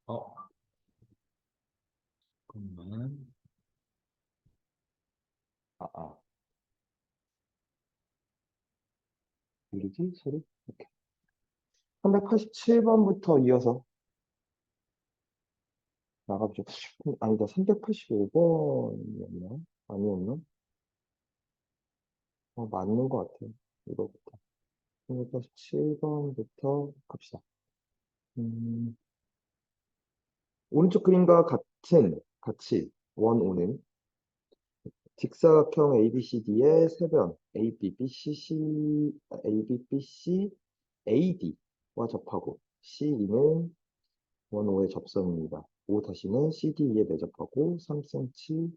어, 잠깐만. 아, 아. 느리지? 소리? 이렇게. 387번부터 이어서 나가보죠. 아니다, 385번이었나? 아니었나? 맞는 것 같아요. 이거부터. 387번부터 갑시다. 음, 오른쪽 그림과 같이 원오는 직사각형 ABCD의 세변 ABBC, AD와 접하고 CE는 원오의 접선입니다. O 다시는 CDE에 내접하고 3cm,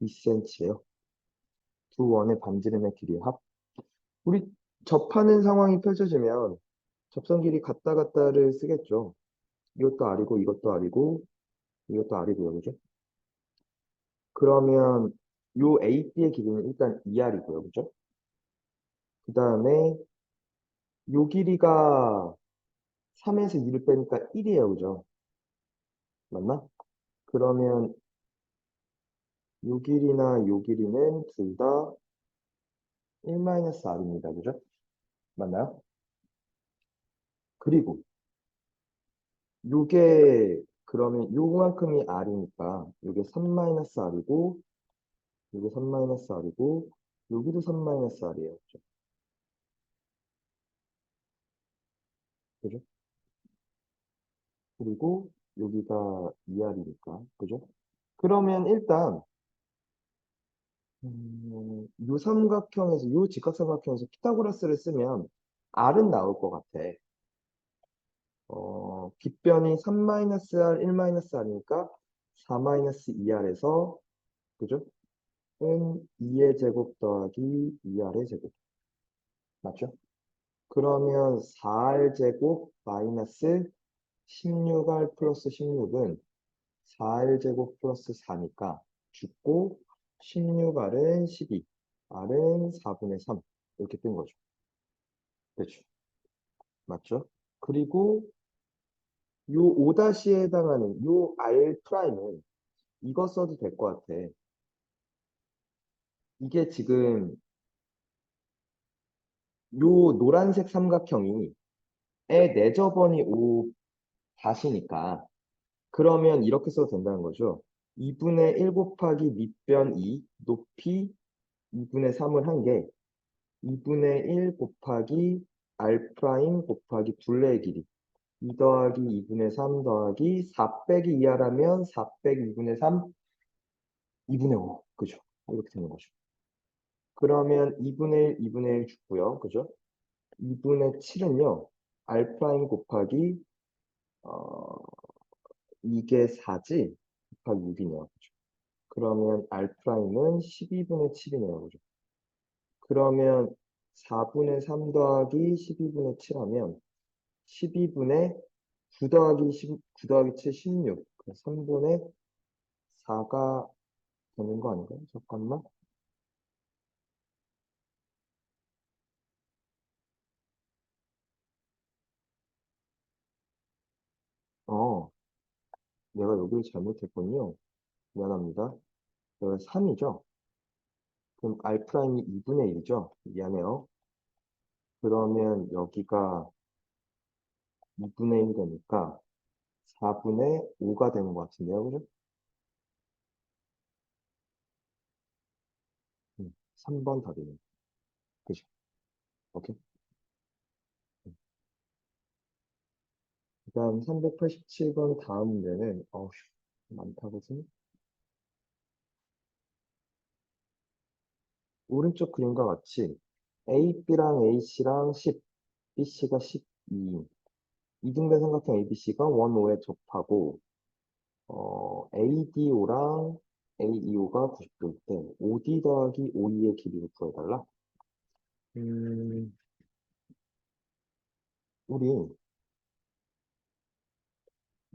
2cm예요. 두 원의 반지름의 길이의 합. 우리 접하는 상황이 펼쳐지면 접선 길이 같다 같다를 쓰겠죠. 이것도 R이고 이것도 R이고 이것도 R이고요. 그죠? 그러면 요 AB의 길이는 일단 2R이고요. 그죠? 그 다음에 요 길이가 3에서 2를 빼니까 1이에요. 그죠? 맞나? 그러면 요 길이나 요 길이는 둘 다 1-R입니다. 그죠? 맞나요? 그리고 요게 그러면 요만큼이 R이니까 요게 3-R이고 요게 3-R이고 여기도 3-R이에요. 그죠? 그죠? 그리고 여기가 2R이니까. 그죠? 그러면 일단 요 삼각형에서 요 직각삼각형에서 피타고라스를 쓰면 R은 나올 것 같아. 빗변이 3-R, 1-R이니까 4-2R에서 그죠? 은 2의 제곱 더하기 2R의 제곱. 맞죠? 그러면 4R 제곱 마이너스 16R 플러스 16은 4R 제곱 플러스 4니까 죽고 16R은 12, R은 4분의 3 이렇게 뜬 거죠. 그렇죠? 맞죠? 그리고 요 5-에 해당하는 요 R 프라임은 이거 써도 될 것 같아. 이게 지금 요 노란색 삼각형이 에 내저번이 5-이니까 그러면 이렇게 써도 된다는 거죠. 2분의 1 곱하기 밑변 2 높이 2분의 3을 한 게 2분의 1 곱하기 R 프라임 곱하기 둘레의 길이 2 더하기 2분의 3 더하기 4 빼기 2하라면 4 빼기 2분의 3 2분의 5 그죠? 이렇게 되는 거죠. 그러면 2분의 1 2분의 1 죽고요. 그죠? 2분의 7은요. R 프라임 곱하기 어, 이게 4지 곱하기 6이네요. 그죠? 그러면 R 프라임은 12분의 7이네요. 그죠? 그러면 4분의 3 더하기 12분의 7 하면 12분의 9 더하기 9 더하기 7, 16. 3분의 4가 되는 거 아닌가요? 잠깐만. 어, 내가 여기를 잘못했군요. 미안합니다. 여기 3이죠? 그럼 R 프라임이 2분의 1이죠? 미안해요. 그러면 여기가 2분의 1 되니까 4분의 5가 되는 것 같은데요, 그죠? 3번 답이네. 그죠? 오케이. 그 다음 387번 다음 문제는, 많다, 그지? 오른쪽 그림과 같이 AB랑 AC랑 10, BC가 12, 이등변 삼각형 ABC가 원오에 접하고, ADO랑 AEO가 90도일 때, OD 더하기 OE의 길이를 구해달라. 음, 우리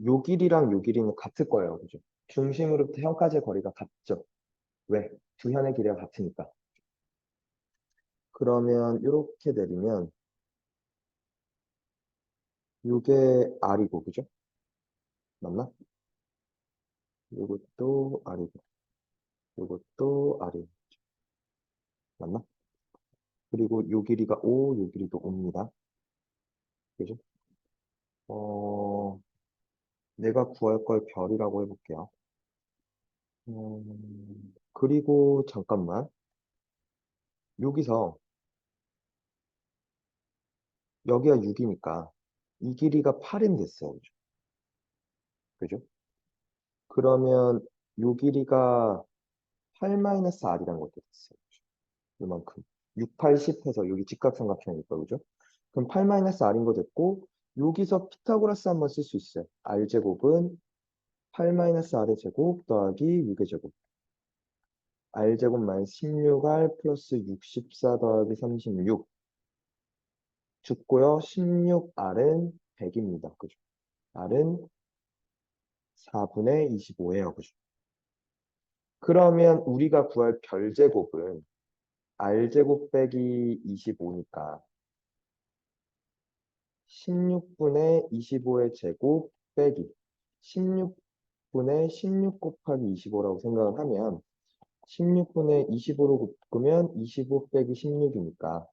요 길이랑 요 길이는 같을 거예요. 그죠? 중심으로부터 현까지의 거리가 같죠? 왜? 두 현의 길이가 같으니까. 그러면 이렇게 내리면 요게 R이고, 그죠? 맞나? 요것도 R이고, 요것도 R이고, 맞나? 그리고 요 길이가 5, 요 길이도 5입니다. 그죠? 어, 내가 구할 걸 별이라고 해볼게요. 그리고 잠깐만. 여기서 여기가 6이니까 이 길이가 8인 됐어요. 그죠? 그죠? 그러면 요 길이가 8-R이라는 것도 됐어요. 그죠? 이만큼. 6, 8, 10 해서 여기 직각삼각형이니까, 그죠? 그럼 8-R인 거 됐고, 여기서 피타고라스 한번 쓸 수 있어요. R제곱은 8-R의 제곱 더하기 6의 제곱. R제곱 마이너스 16R 플러스 64 더하기 36. 죽고요. 16R은 100입니다. 그죠? R은 4분의 25예요. 그죠? 그러면 우리가 구할 별제곱은 R제곱 빼기 25니까 16분의 25의 제곱 빼기 16분의 16 곱하기 25라고 생각을 하면 16분의 25로 곱으면 25 빼기 16이니까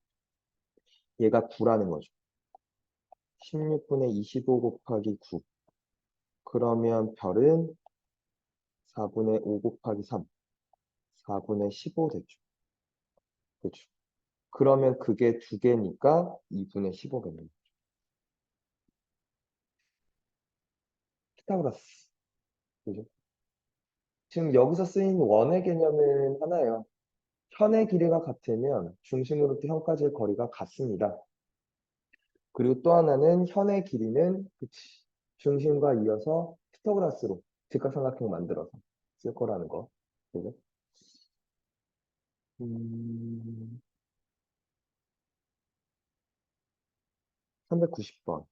얘가 9라는 거죠. 16분의 25 곱하기 9. 그러면 별은 4분의 5 곱하기 3. 4분의 15 됐죠. 그렇죠. 그러면 그게 두 개니까 2분의 15겠네요. 피타고라스. 그죠? 지금 여기서 쓰인 원의 개념은 하나예요. 현의 길이가 같으면 중심으로부터 현까지의 거리가 같습니다. 그리고 또 하나는 현의 길이는 중심과 이어서 피타고라스로 직각삼각형 만들어서 쓸 거라는 거. 그죠? 음, 390번.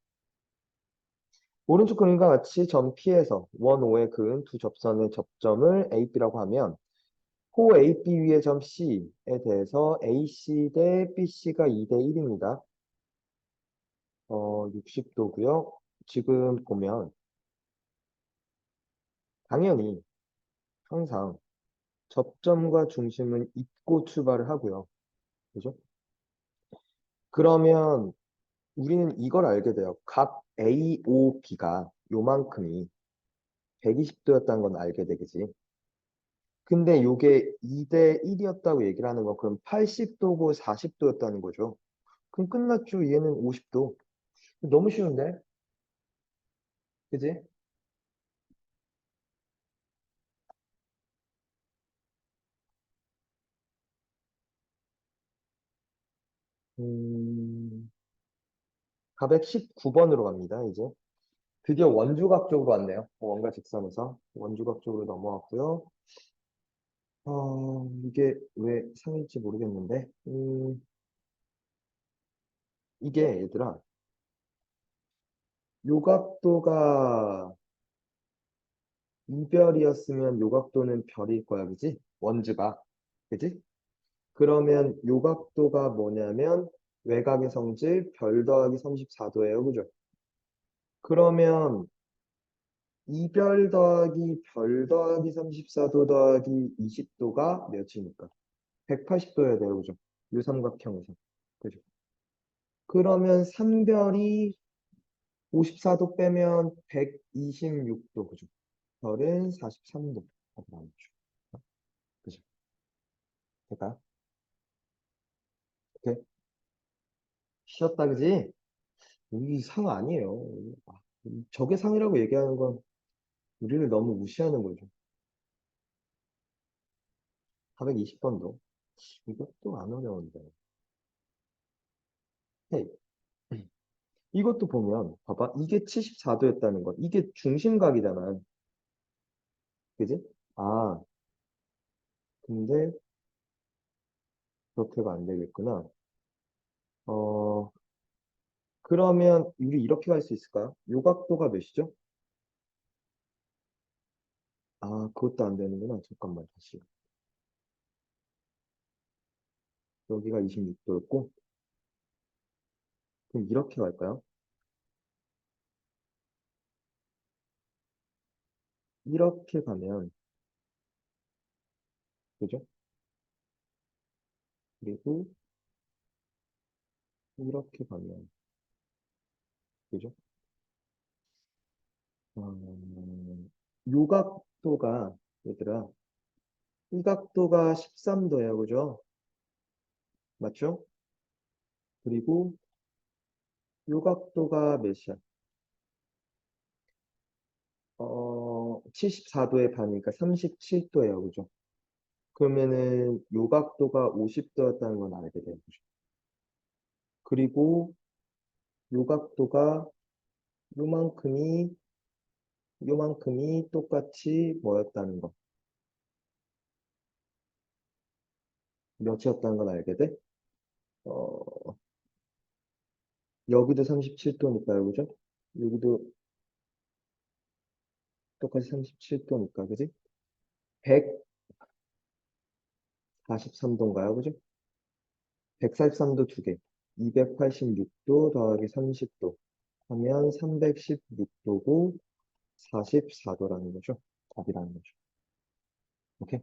오른쪽 그림과 같이 점 P에서 원 O에 그은 두 접선의 접점을 A, B라고 하면 호 A, B 위의 점 C에 대해서 AC 대 BC가 2대 1입니다. 60도고요. 지금 보면 당연히 항상 접점과 중심은 잇고 출발을 하고요. 그죠? 그러면 우리는 이걸 알게 돼요. 각 A, O, B가 요만큼이 120도였다는 건 알게 되겠지. 근데 요게 2대 1이었다고 얘기를 하는 건 그럼 80도고 40도였다는 거죠. 그럼 끝났죠. 얘는 50도. 너무 쉬운데? 그지? 음, 419번으로 갑니다, 이제. 드디어 원주각 쪽으로 왔네요. 원과 직선에서. 원주각 쪽으로 넘어왔고요. 이게 왜 상일지 모르겠는데. 이게 얘들아, 요각도가 이별이었으면 요각도는 별일 거야, 그지? 원주가. 그지? 그러면 요각도가 뭐냐면 외곽의 성질 별 더하기 34도예요. 그죠? 그러면 이별 더하기 별 더하기 34도 더하기 20도가 몇이니까? 180도여야 돼요. 그죠? 요 삼각형에서. 그죠? 그러면 삼별이 54도 빼면 126도. 그죠? 별은 43도. 답이 나오죠. 그죠? 될까요? 오케이. 쉬었다, 그지? 이 상 아니에요. 아, 저게 상이라고 얘기하는 건 우리를 너무 무시하는 거죠. 420번도. 이것도 안 어려운데. 헤이. 이것도 보면, 봐봐. 이게 74도였다는 거. 이게 중심각이잖아. 그지? 아, 근데 그렇게가 안 되겠구나. 어, 그러면 우리 이렇게 갈 수 있을까요? 요각도가 몇이죠? 아, 그것도 안 되는구나. 잠깐만, 다시. 여기가 26도였고, 그럼 이렇게 갈까요? 이렇게 가면, 그죠? 그리고 이렇게 가면, 그죠? 요각도가, 얘들아, 이 각도가 13도예요, 그죠? 맞죠? 그리고 요 각도가 몇이야? 74도의 반이니까 37도예요, 그죠? 그러면은 요 각도가 50도였다는 건 알게 돼요, 그죠? 그리고 요 각도가 요만큼이 요만큼이 똑같이 뭐였다는 거, 몇이었다는 걸 알게 돼? 어, 여기도 37도니까요, 그죠? 여기도 똑같이 37도니까, 그지? 143도인가요, 그죠? 143도 두 개. 286도 더하기 30도 하면 316도고 44도라는 거죠. 답이라는 거죠. 오케이.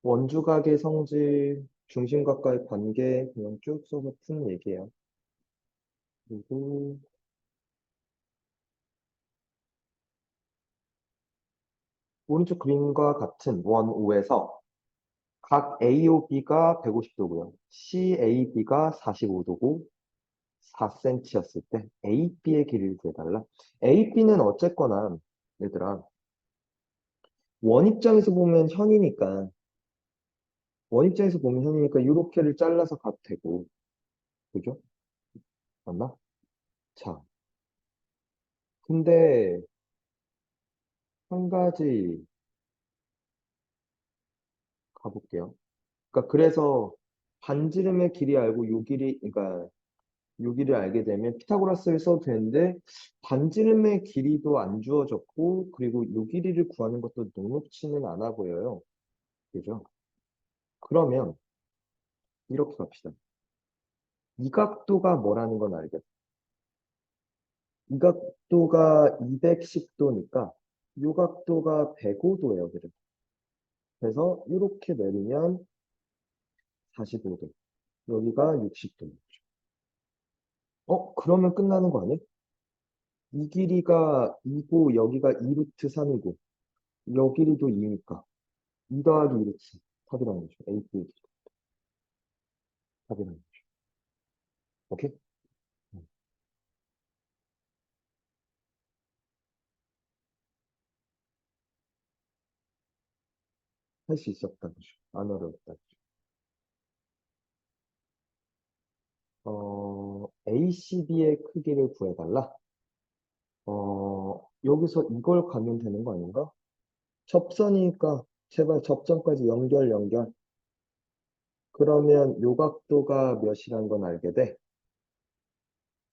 원주각의 성질, 중심각과의 관계 그냥 쭉 써서 푼 얘기예요. 그리고 오른쪽 그림과 같은 원 5에서 각 AOB가 150도고요. CAB가 45도고 4cm였을 때 AB의 길이를 구해달라. AB는 어쨌거나 얘들아 원 입장에서 보면 현이니까 원 입장에서 보면 현이니까 이렇게를 잘라서 가도 되고 그죠? 맞나? 자, 근데 한 가지 가볼게요. 그러니까 그래서 반지름의 길이 알고 요 길이 그러니까 요 길이를 알게 되면 피타고라스를 써도 되는데 반지름의 길이도 안 주어졌고 그리고 요 길이를 구하는 것도 녹록치는 않아 보여요. 그죠? 그러면 이렇게 갑시다. 이 각도가 뭐라는 건 알겠어. 이 각도가 210도니까 이 각도가 105도예요. 그래서 이렇게 내리면 45도. 여기가 60도. 그러면 끝나는 거 아니야? 이 길이가 2고 여기가 2루트 3이고 여 길이도 2니까 2 더하기 2루트 답이라는 거죠. AP 답이라는 거죠. 오케이? 할 수 있었다. 그죠? 안 어려웠다. 그죠? ACB의 크기를 구해달라. 여기서 이걸 가면 되는 거 아닌가? 접선이니까 제발 접선까지 연결. 그러면 요 각도가 몇이란 건 알게 돼.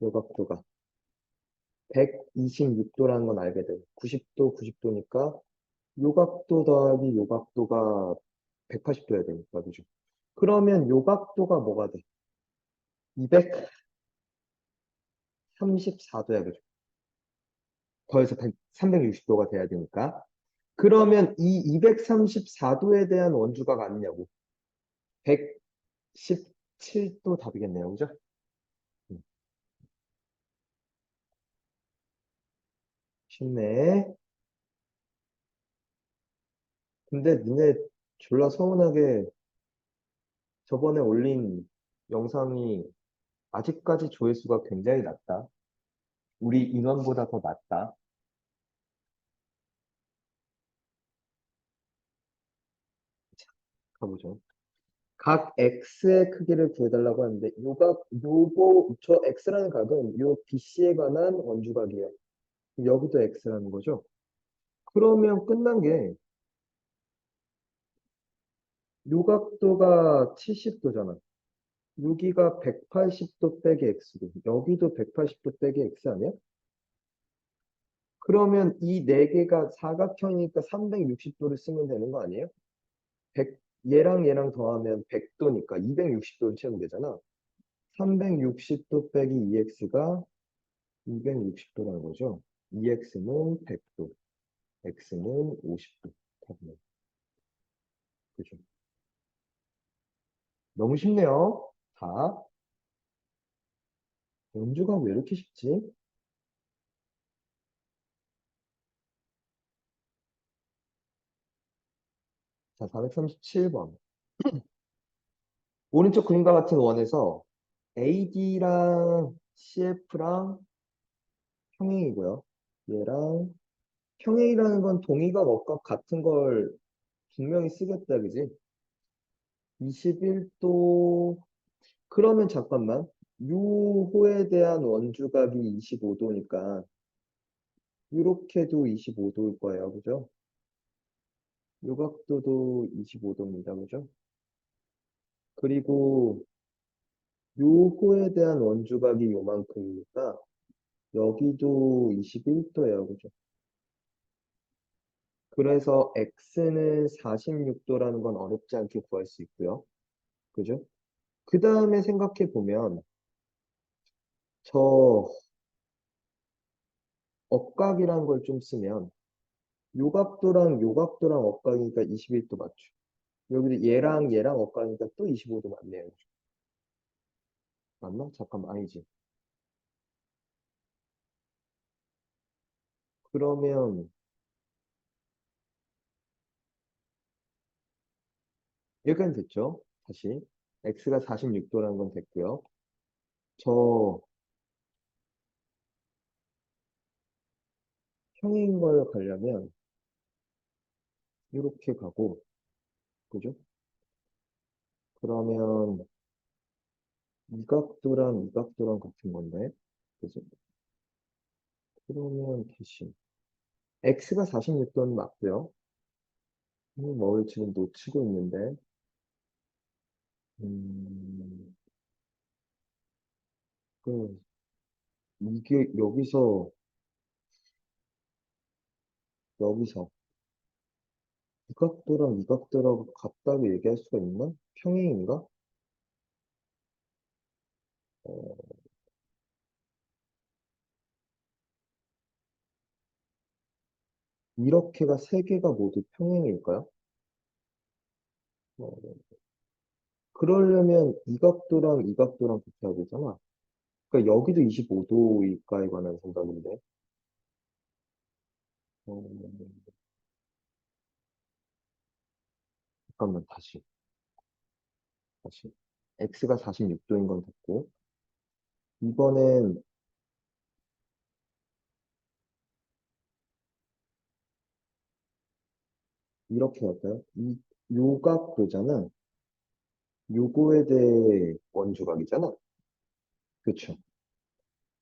요 각도가 126도라는 건 알게 돼. 90도, 90도니까 요 각도 더하기 요 각도가 180도야 되니까, 그죠? 그러면 요 각도가 뭐가 돼? 234도야, 그죠? 더해서 360도가 돼야 되니까. 그러면 이 234도에 대한 원주각 아니냐고. 117도 답이겠네요, 그죠? 음, 쉽네. 근데 니네 졸라 서운하게 저번에 올린 영상이 아직까지 조회수가 굉장히 낮다. 우리 인원보다 더 낮다. 가보죠. 각 x의 크기를 구해달라고 하는데 저 x라는 각은 요 BC에 관한 원주각이에요. 여기도 x라는 거죠. 그러면 끝난 게 요 각도가 70도잖아. 여기가 180도 빼기 x고 여기도 180도 빼기 x 아니야? 그러면 이 네 개가 사각형이니까 360도를 쓰면 되는 거 아니에요? 100, 얘랑 더하면 100도니까 260도를 채우면 되잖아. 360도 빼기 2x가 260도라는 거죠. EX는 100도, X는 50도. 답은 그죠? 너무 쉽네요. 자, 연주가 왜 이렇게 쉽지? 자, 437번. 오른쪽 그림과 같은 원에서 AD랑 CF랑 평행이고요. 얘랑 평행이라는 건 동의가 뭐가 같은 걸 분명히 쓰겠다, 그지? 21도. 그러면 잠깐만. 요호에 대한 원주각이 25도니까 이렇게도 25도일 거예요. 그죠? 요 각도도 25도입니다. 그죠? 그리고 요호에 대한 원주각이 요만큼이니까 여기도 21도예요. 그죠? 그래서 x는 46도라는 건 어렵지 않게 구할 수 있고요. 그죠? 그 다음에 생각해 보면 저 억각이란 걸 좀 쓰면 요 각도랑 요 각도랑 억각이니까 21도 맞죠? 여기도 얘랑 억각이니까 또 25도 맞네요. 맞나? 잠깐만, 아니지. 그러면 여기까지 됐죠? 다시. x가 46도라는 건 됐고요. 저 평행 걸 가려면 이렇게 가고, 그죠? 그러면 이 각도랑 이 각도랑 같은 건데, 그죠? 그러면 대신 x가 46도는 맞고요. 뭘 지금 놓치고 있는데, 음, 그 이게 여기서 이 각도랑 이 각도라고 같다고 얘기할 수가 있나? 평행인가? 어, 이렇게가 세 개가 모두 평행일까요? 어, 그러려면 이 각도랑 이 각도랑 같아야 되잖아. 그러니까 여기도 25도일까에 관한 생각인데. 어, 잠깐만, 다시. x가 46도인 건 됐고, 이번엔 이렇게 할까요? 요 각도잖아. 요거에 대해 원주각이잖아. 그쵸?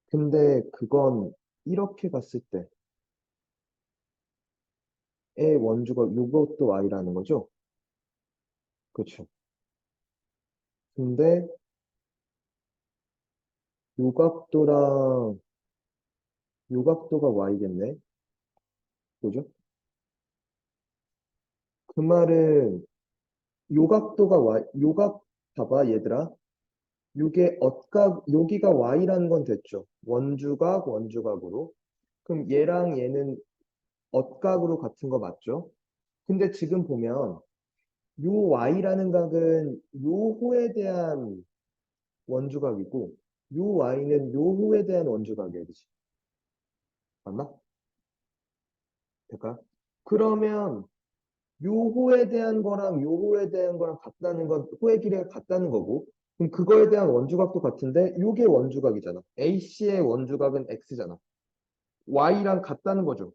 근데 그건 이렇게 갔을 때의 원주각 요것도 y라는 거죠? 그쵸? 근데 요 각도랑 요 각도가 y겠네? 그죠? 그 말은 요 각도가 봐봐, 얘들아. 요게 엇각, 여기가 y라는 건 됐죠. 원주각, 원주각으로. 그럼 얘랑 얘는 엇각으로 같은 거 맞죠? 근데 지금 보면 요 y라는 각은 요 호에 대한 원주각이고 요 y는 요 호에 대한 원주각이야, 그치? 맞나? 될까? 그러면 요호에 대한 거랑 요호에 대한 거랑 같다는 건 호의 길이가 같다는 거고 그럼 그거에 대한 원주각도 같은데 요게 원주각이잖아. AC의 원주각은 X잖아. Y랑 같다는 거죠.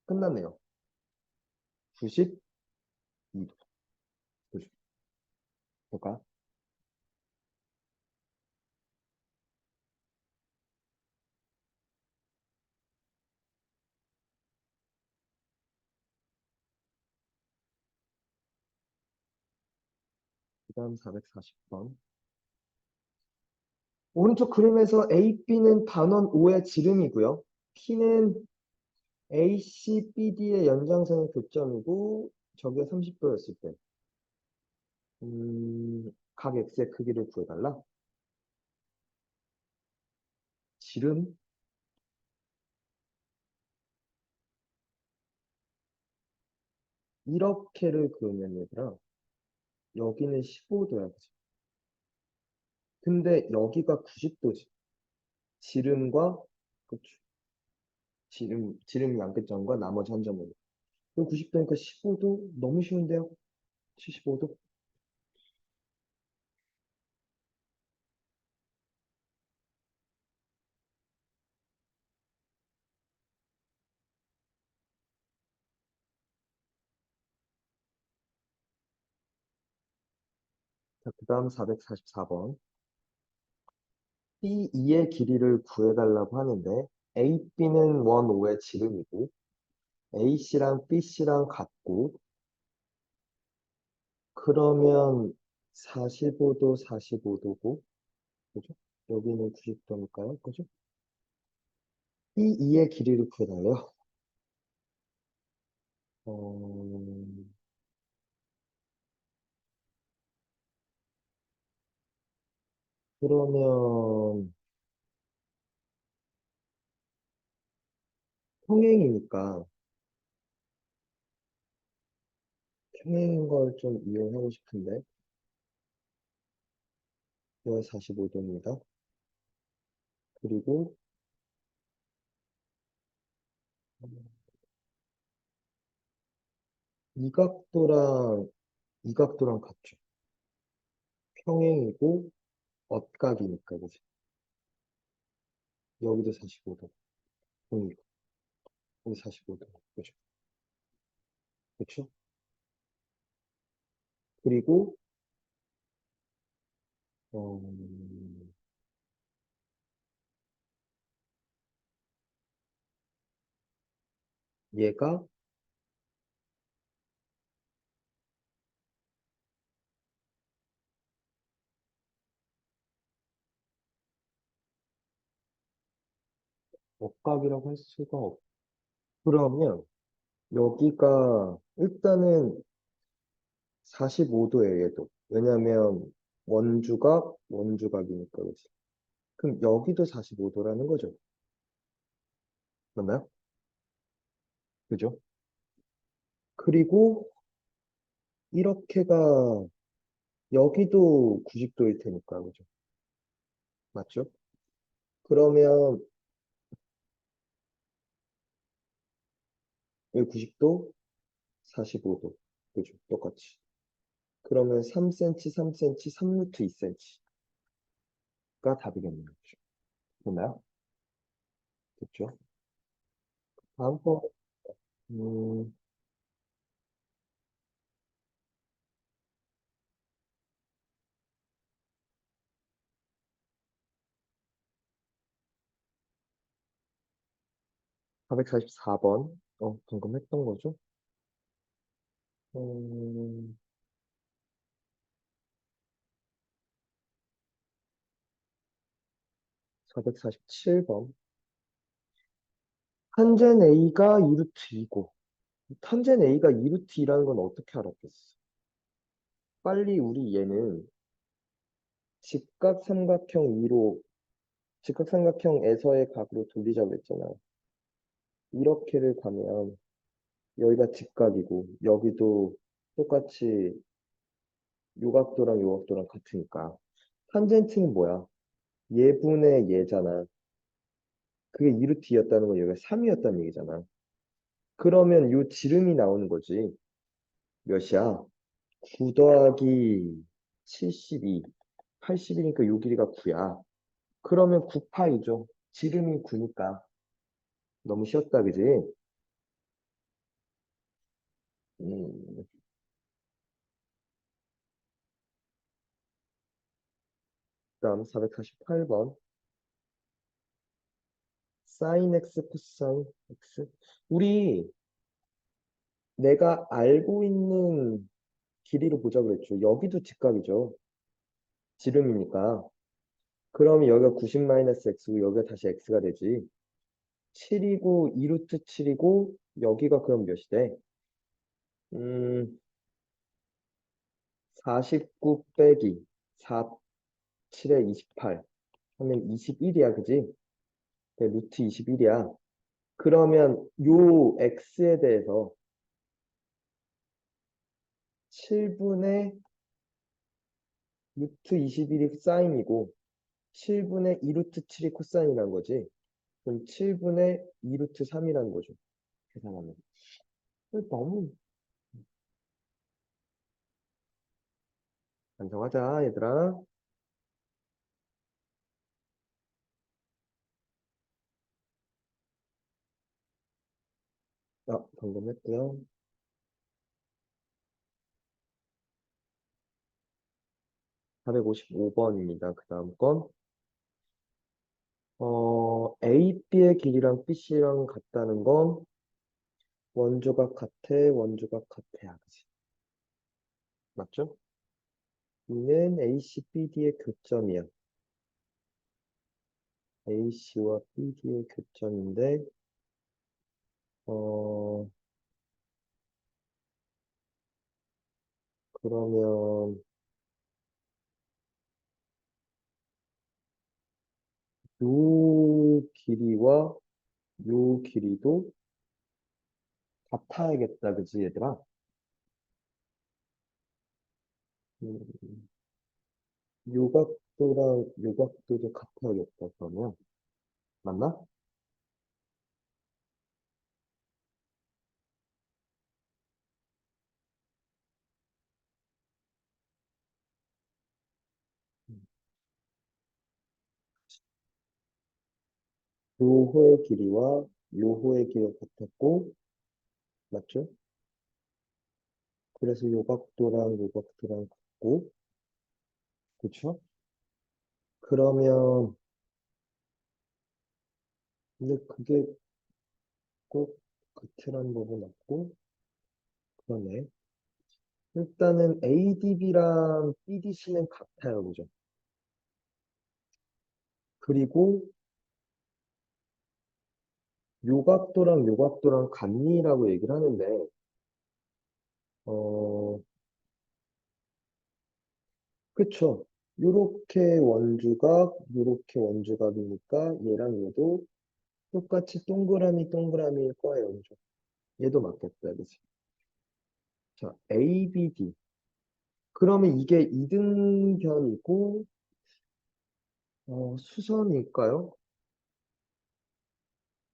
끝났네요. 92도. 그죠? 볼까? 그 다음 440번. 오른쪽 그림에서 A, B는 반원 O의 지름이고요. P는 AC, BD의 연장선의 교점이고 저게 30도였을 때. 각 X의 크기를 구해달라. 지름? 이렇게를 그으면 얘들아, 여기는 15도야. 근데 여기가 90도지. 지름과, 그치. 지름 양끝점과 나머지 한 점으로. 그럼 90도니까 15도? 너무 쉬운데요? 75도? 자, 그 다음 444번. B2의 길이를 구해달라고 하는데, AB는 원 5의 지름이고, AC랑 BC랑 같고, 그러면 45도, 45도고, 그죠? 여기는 90도니까요, 그죠? B2의 길이를 구해달래요. 어, 그러면 평행이니까 평행인 걸 좀 이용하고 싶은데, 이거 45도입니다. 그리고 이 각도랑 이 각도랑 같죠. 평행이고 엇각이니까, 그지? 여기도 45도. 평이고, 여기 45도. 그죠? 그쵸? 그리고, 어, 얘가 엇각이라고 할 수가 없. 그러면 여기가 일단은 45도예요, 얘도. 왜냐면 원주각이니까, 그지? 그럼 여기도 45도라는 거죠. 맞나요? 그죠? 그리고 이렇게가 여기도 90도일 테니까, 그죠? 맞죠? 그러면 여기 90도, 45도. 그죠? 똑같이. 그러면 3cm, 3cm, 3루트 2cm가 답이겠네요. 그죠? 맞나요? 그죠? 다음 거, 음, 444번. 방금 했던 거죠? 음, 447번. 탄젠 A가 2루트 2고, 탄젠 A가 2루트 2라는 건 어떻게 알았겠어? 빨리 우리 얘는 직각삼각형 위로, 직각삼각형에서의 각으로 돌리자고 했잖아. 이렇게를 가면 여기가 직각이고, 여기도 똑같이 요각도랑 요각도랑 같으니까. 탄젠트는 뭐야? 얘분의 얘잖아. 그게 2루트였다는 건 여기가 3이었다는 얘기잖아. 그러면 요 지름이 나오는 거지. 몇이야? 9 더하기 72. 80이니까 요 길이가 9야. 그러면 9파이죠. 지름이 9니까. 너무 쉬웠다, 그지? 음, 그다음 448번. 사인 x 코사인 x. 우리 내가 알고 있는 길이로 보자 그랬죠. 여기도 직각이죠. 지름이니까. 그러면 여기가 90 마이너스 x고 여기가 다시 x가 되지. 7이고 2루트 7이고 여기가 그럼 몇이 돼? 음, 49 빼기 4, 7에 28 하면 21이야, 그지? 네, 루트 21이야. 그러면 요 x에 대해서 7분의 루트 21이 사인이고 7분의 2 루트 7이 코사인이라는 거지. 그럼 7분의 2 루트 3이라는 거죠. 계산하면. 너무 완성하자, 얘들아. 방금 했고요. 455번입니다. 그 다음 건. A, B의 길이랑 BC랑 같다는 건 원조각 같아, 원조각 같아야. 그지? 맞죠? B는 AC, BD의 교점이야. AC와 BD의 교점인데, 어, 그러면 요 길이와 요 길이도 같아야겠다. 그지, 얘들아? 음, 요 각도랑 요 각도도 같아야겠다. 그러면. 맞나? 요 호의 길이와 요 호의 길이가 같았고, 맞죠? 그래서 요 각도랑 요 각도랑 같고, 그쵸? 그러면, 근데 그게 꼭 같으라는 법은 없고, 그러네. 일단은 ADB랑 BDC는 같아요. 그죠? 그리고 요 각도랑 요 각도랑 같니라고 얘기를 하는데, 어, 그쵸. 요렇게 원주각, 요렇게 원주각이니까 얘랑 얘도 똑같이 동그라미 동그라미일 거예요. 그죠? 얘도 맞겠다. 그치? 자, ABD. 그러면 이게 이등변이고, 수선일까요?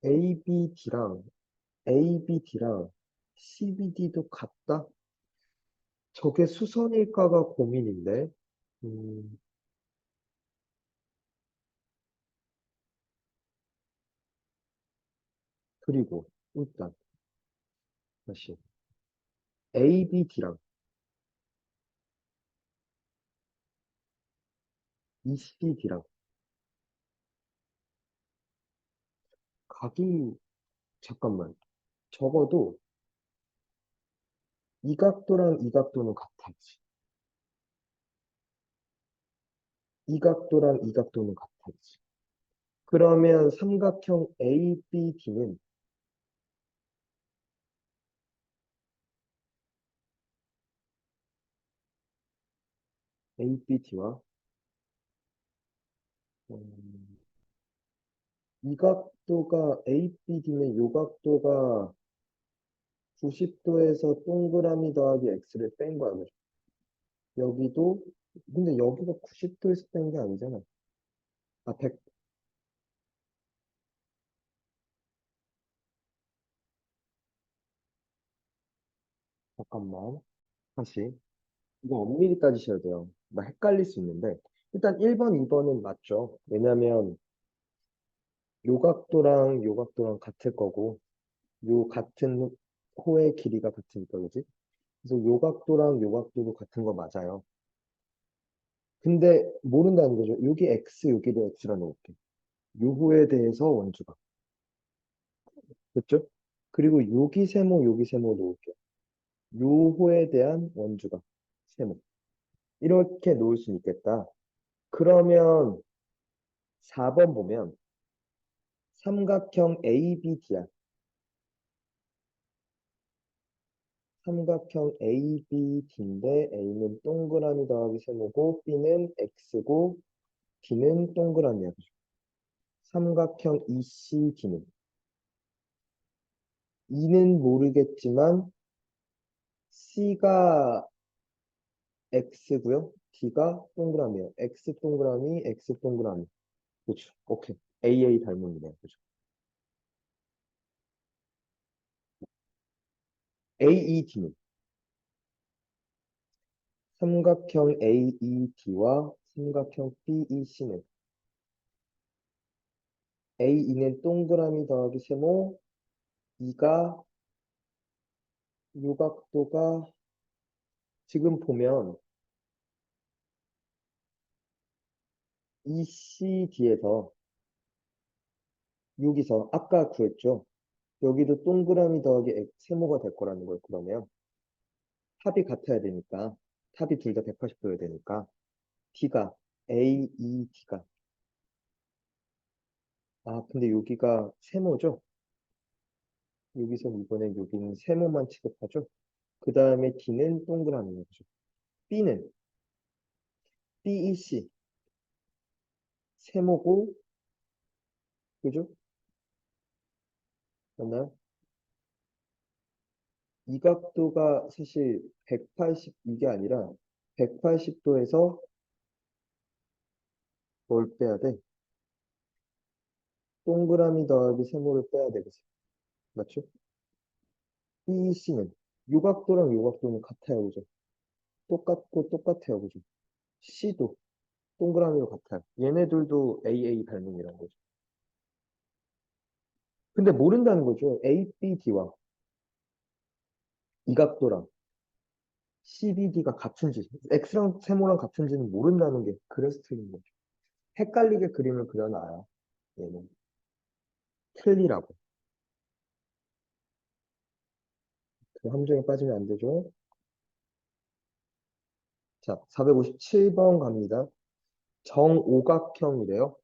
ABD랑 ABD랑 CBD도 같다? 저게 수선일까가 고민인데, 음, 그리고 일단 다시 ABD랑 ECD랑 각이, 잠깐만, 적어도 이 각도랑 이 각도는 같아야지. 이 각도랑 이 각도는 같아야지. 그러면 삼각형 ABD는 ABD와 이 각도가 ABD면 이 각도가 90도에서 동그라미 더하기 X를 뺀 거야. 그죠? 여기도, 근데 여기가 90도에서 뺀 게 아니잖아. 100, 잠깐만. 다시. 이거 엄밀히 따지셔야 돼요. 나 헷갈릴 수 있는데. 일단 1번, 2번은 맞죠. 왜냐면 요 각도랑 요 각도랑 같을 거고, 요 같은 호의 길이가 같으니까, 그지? 그래서 요 각도랑 요 각도도 같은 거 맞아요. 근데 모른다는 거죠. 여기 X, 여기도 X라 놓을게. 요 호에 대해서 원주각. 됐죠? 그리고 여기 세모, 여기 세모 놓을게요. 요호에 대한 원주각, 세모. 이렇게 놓을 수 있겠다. 그러면 4번 보면 삼각형 ABD야. 삼각형 ABD인데 A는 동그라미 더하기 세모고 B는 X고 D는 동그라미야. 삼각형 ECD는 E는 모르겠지만 C가 X고요. D가 동그라미예요. X 동그라미, X 동그라미. 그렇죠. 오케이. AA 닮은이네요. 그렇죠. AED는 삼각형 AED와 삼각형 BEC는 AE는 동그라미 더하기 세모, E가 요각도가 지금 보면 ECD에서 여기서 아까 구했죠. 여기도 동그라미 더하기 세모가 될 거라는 걸 그러면 탑이 같아야 되니까 탑이 둘 다 180도여야 되니까 D가 AED가 근데 여기가 세모죠? 여기서 이번엔 여기는 세모만 취급하죠? 그 다음에 D는 동그라미죠. B는 BEC 세모고 그죠? 맞나요? 이 각도가 사실 180 이게 아니라 180도에서 뭘 빼야 돼? 동그라미 더하기 세모를 빼야 되겠어. 맞죠? BEC는 요 각도랑 요 각도는 같아요. 그죠? 똑같고 똑같아요. 그죠? C도 동그라미로 같아요. 얘네들도 AA 닮음이라는 거죠. 근데 모른다는 거죠. ABD와 이 각도랑 CBD가 같은지, X랑 세모랑 같은지는 모른다는 게 그래서 틀린 거죠. 헷갈리게 그림을 그려놔요. 얘는 틀리라고. 그 함정에 빠지면 안 되죠. 자, 457번 갑니다. 정오각형이래요.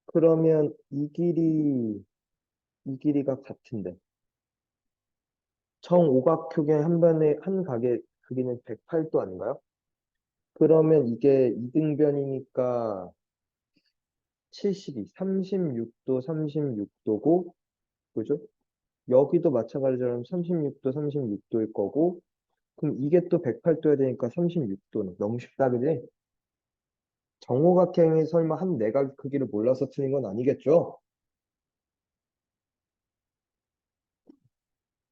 그러면 이 길이가 같은데. 정오각형의 한 변의 한 각의 크기는 108도 아닌가요? 그러면 이게 이등변이니까 72, 36도, 36도고, 그죠? 여기도 마찬가지로 36도, 36도일 거고, 그럼 이게 또 108도야 되니까 36도는 너무 쉽다, 그지? 정오각형이 설마 한 내각 크기를 몰라서 틀린 건 아니겠죠?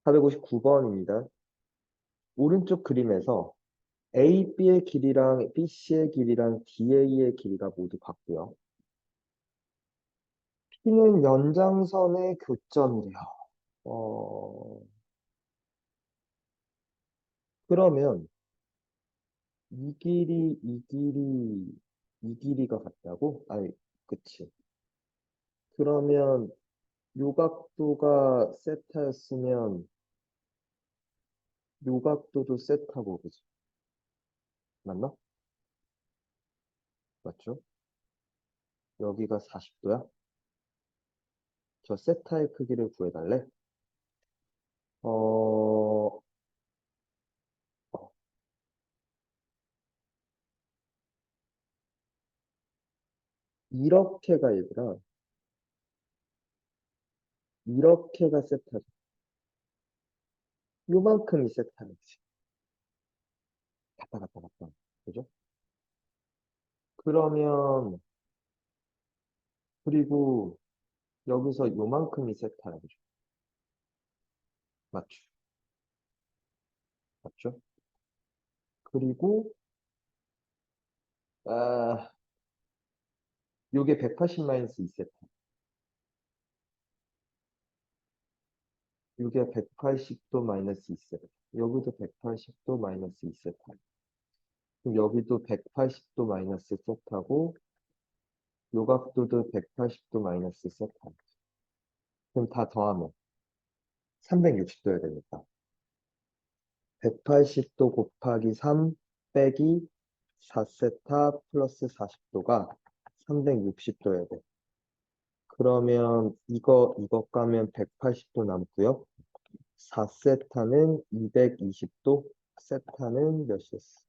459번입니다. 오른쪽 그림에서 AB의 길이랑 BC의 길이랑 DA의 길이가 모두 같고요. P는 연장선의 교점이래요. 어, 그러면 이 길이가 같다고? 아니, 그치. 그러면 요 각도가 세타였으면 요 각도도 세타고, 그치? 맞나? 맞죠? 여기가 40도야? 저 세타의 크기를 구해달래? 어, 어, 이렇게가 얘들아, 이렇게가 세타죠. 요만큼이 세타였지. 갔다 갔다 갔다. 그죠? 그러면, 그리고 여기서 요만큼이 세타야. 그죠? 맞죠? 맞죠? 그리고, 아, 요게 180 마이너스 2세타. 요게 180도 마이너스 2세타. 여기도 180도 마이너스 2세타. 그럼 여기도 180도 마이너스 세타고, 요 각도도 180도 마이너스 세타. 그럼 다 더하면 360도야 되니까. 180도 곱하기 3 빼기 4세타 플러스 40도가 360도야 돼. 그러면 이거 까면 180도 남고요. 4세타는 220도, 세타는 몇이었어?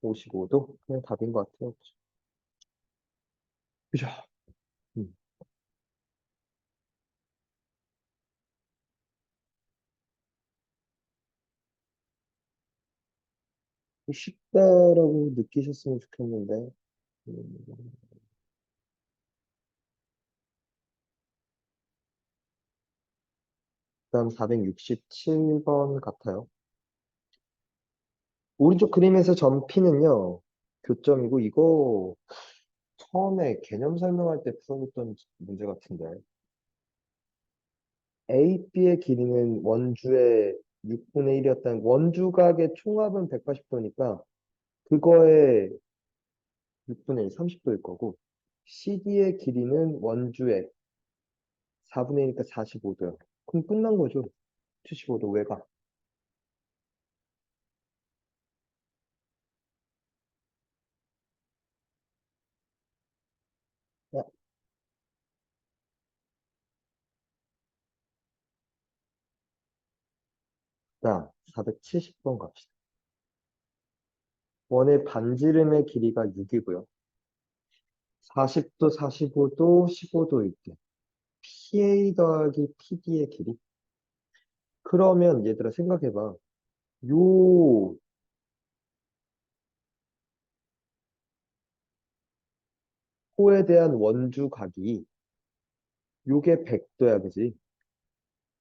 55도? 그냥 답인 것 같아요. 그죠? 음. 쉽다라고 느끼셨으면 좋겠는데. 음, 그다음 467번 같아요. 오른쪽 그림에서 점 P는요, 교점이고, 이거 처음에 개념 설명할 때 풀어줬던 문제 같은데. AB의 길이는 원주의 6분의 1이었다는, 원주각의 총합은 180도니까, 그거의 6분의 1, 30도일 거고, CD의 길이는 원주의 4분의 1이니까 45도요. 그럼 끝난 거죠. 75도 외곽. 자, 그다음 470번 갑시다. 원의 반지름의 길이가 6이고요. 40도, 45도, 15도일 때 PA 더하기 PD의 길이. 그러면 얘들아 생각해봐. 요 호에 대한 원주각이 요게 100도야, 그지?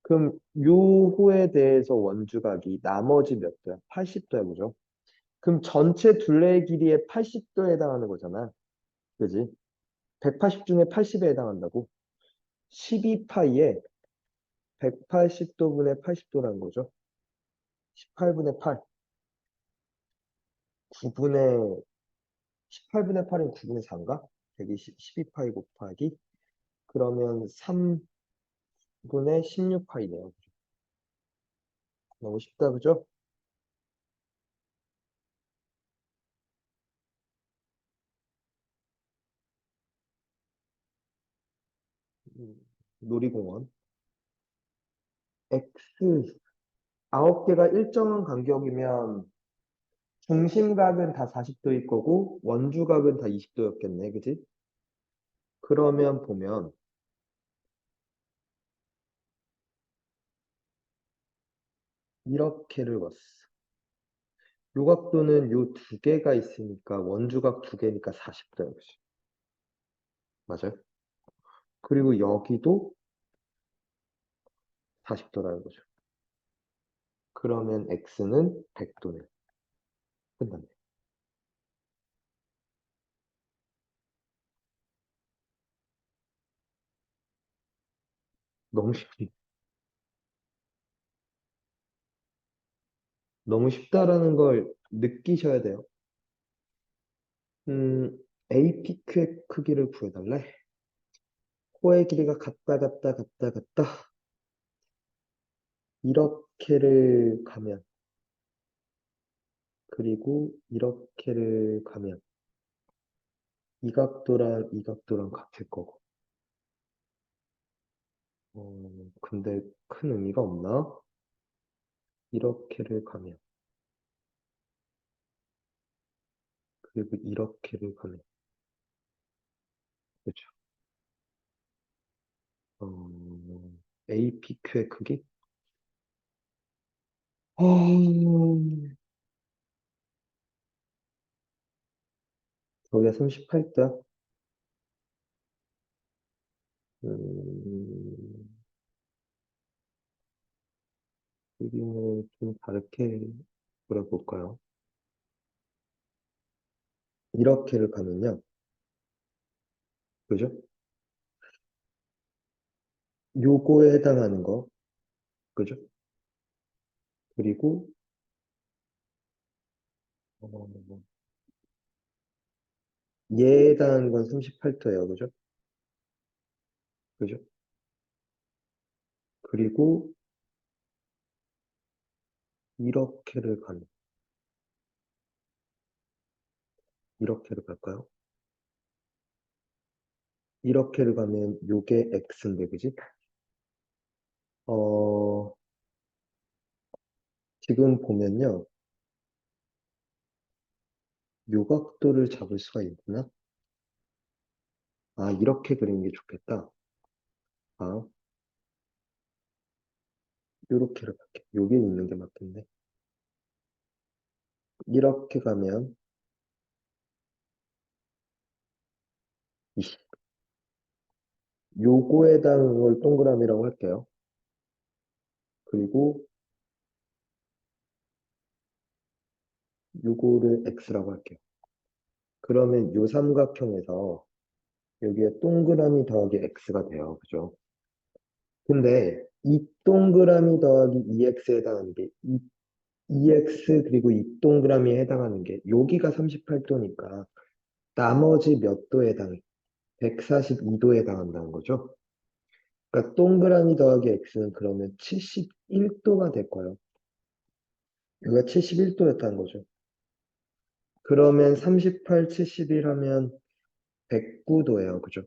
그럼 요 호에 대해서 원주각이 나머지 몇 도야? 80도야, 그죠? 그럼 전체 둘레의 길이의 80도에 해당하는 거잖아. 그지? 180 중에 80에 해당한다고? 12파이에 180도분의 80도라는 거죠. 18분의 8, 9분의 18분의 8은 9분의 4인가? 120, 12파이 곱하기 그러면 3분의 16파이네요. 너무 쉽다, 그죠? 음, 놀이공원. X 9개가 일정한 간격이면 중심각은 다 40도일 거고 원주각은 다 20도였겠네, 그지? 그러면 보면 이렇게를 봤어. 요 각도는 요 두 개가 있으니까 원주각 두 개니까 40도야, 그지? 맞아요? 그리고 여기도 40도라는 거죠. 그러면 x는 100도네. 끝났네. 너무 쉽, 너무 쉽다라는 걸 느끼셔야 돼요. 음, APQ의 크기를 구해달래. 코의 길이가 같다. 이렇게를 가면, 그리고 이렇게를 가면, 이 각도랑 같을 거고. 근데 큰 의미가 없나? 이렇게를 가면, 그리고 이렇게를 가면. 그렇죠. APQ의 크기? 저기가 38도. 음, 그림을 좀 다르게 그려볼까요? 이렇게를 가면요. 그죠? 요거에 해당하는 거. 그죠? 그리고, 어, 얘에 해당하는 건 38도예요. 그죠? 그죠? 그리고 이렇게를 가는, 이렇게를 갈까요? 이렇게를 가면 요게 X인데, 그지? 어, 지금 보면요. 요 각도를 잡을 수가 있구나. 아, 이렇게 그리는 게 좋겠다. 아, 요렇게를 갈게. 여기 있는 게 맞겠네. 이렇게 가면 이 요거에 해당하는 걸 동그라미라고 할게요. 그리고 요거를 x라고 할게요. 그러면 요 삼각형에서 여기에 동그라미 더하기 x가 돼요. 그죠? 근데 이 동그라미 더하기 2x에 해당하는 게 2x 그리고 이 동그라미에 해당하는 게 여기가 38도니까 나머지 몇 도에 해당해? 142도에 해당한다는 거죠. 그러니까 동그라미 더하기 x는 그러면 71도가 될 거예요. 여기가 71도였다는 거죠. 그러면 38, 71 하면 109도예요. 그죠?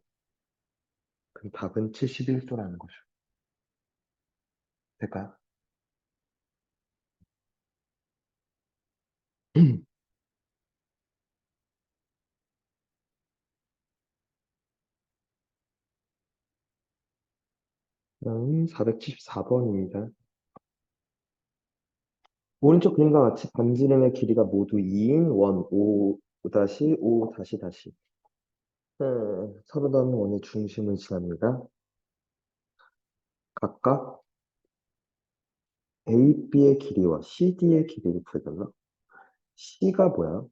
그럼 답은 71도라는 거죠. 될까요? 474번입니다. 오른쪽 그림과 같이 반지름의 길이가 모두 2인 원 5 다시 5 다시 다시 서로 다른 원의 중심을 지납니다. 각각 AB의 길이와 CD의 길이를 구해달라. C가 뭐야?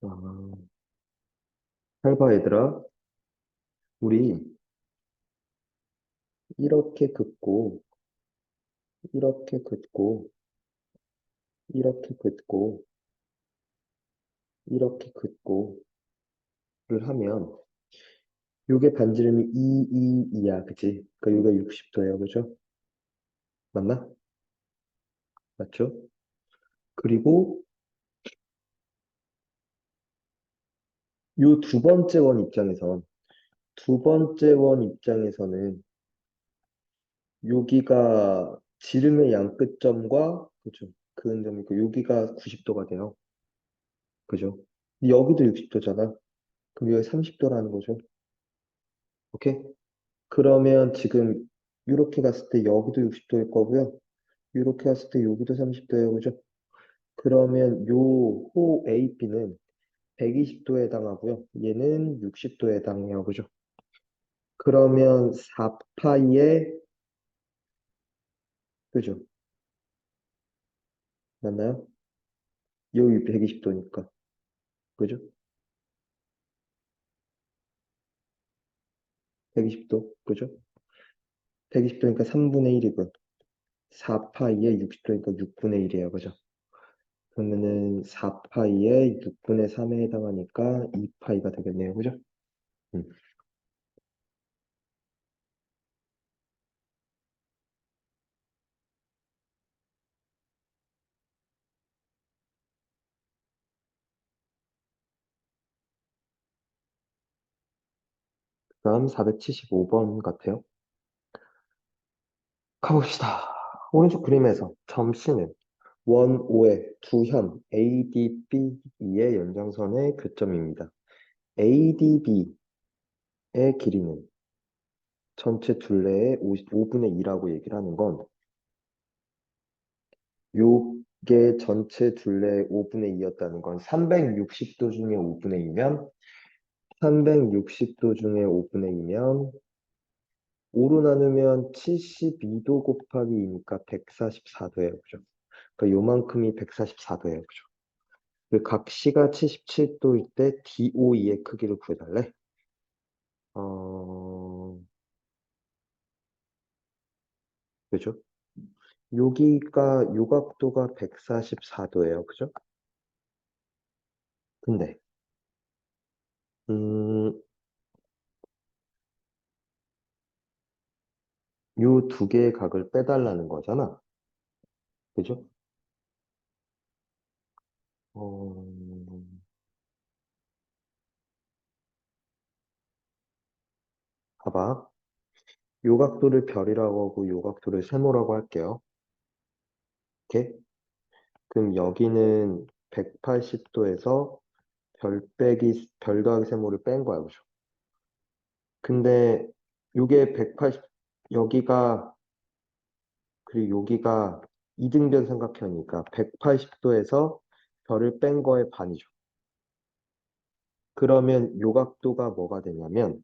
아, 잘 봐, 얘들아. 우리 이렇게 긋고, 이렇게 긋고, 이렇게 긋고, 이렇게 긋고를 하면 요게 반지름이 2, 2야, 그치? 그러니까 요가 60도예요, 그죠? 맞나? 맞죠? 그리고 요 두 번째 원 입장에서는 여기가 지름의 양 끝점과 그죠? 그은 점이 있고 여기가 90도가 돼요. 그죠? 여기도 60도잖아. 그럼 여기 30도라는 거죠. 오케이? 그러면 지금 이렇게 갔을 때 여기도 60도일 거고요. 이렇게 갔을 때 여기도 30도예요. 그죠? 그러면 요 호 AP는 120도에 해당하고요. 얘는 60도에 해당해요. 그죠? 그러면 4파이에 그죠? 맞나요? 여기 120도니까. 그죠? 120도. 그죠? 120도니까 3분의 1이고 4파이에 60도니까 6분의 1이에요. 그죠? 그러면은 4파이에 6분의 3에 해당하니까 2파이가 되겠네요. 그죠? 음. 그다음 475번 같아요. 가봅시다. 오른쪽 그림에서 점 C는 원 O의 두 현 ADB의 연장선의 교점입니다. ADB의 길이는 전체 둘레의 55분의 2라고 얘기를 하는 건 요게 전체 둘레의 5분의 2였다는 건 360도 중에 5분의 2면 360도 중에 5분의 2면 5로 나누면 72도 곱하기 2니까 144도예요. 그죠? 그러니까 요만큼이 144도예요. 그죠? 그리고 각 C가 77도일 때 DOE의 크기를 구해달래. 어, 그죠? 여기가 요각도가 144도예요. 그죠? 근데 음, 요 두 개의 각을 빼달라는 거잖아. 그죠? 어, 봐봐. 요 각도를 별이라고 하고 요 각도를 세모라고 할게요. 이렇게. 그럼 여기는 180도에서 별 더하기 세모를 뺀 거야. 그죠? 근데 요게 180, 여기가, 그리고 여기가 이등변 삼각형이니까 180도에서 별을 뺀 거의 반이죠. 그러면 요각도가 뭐가 되냐면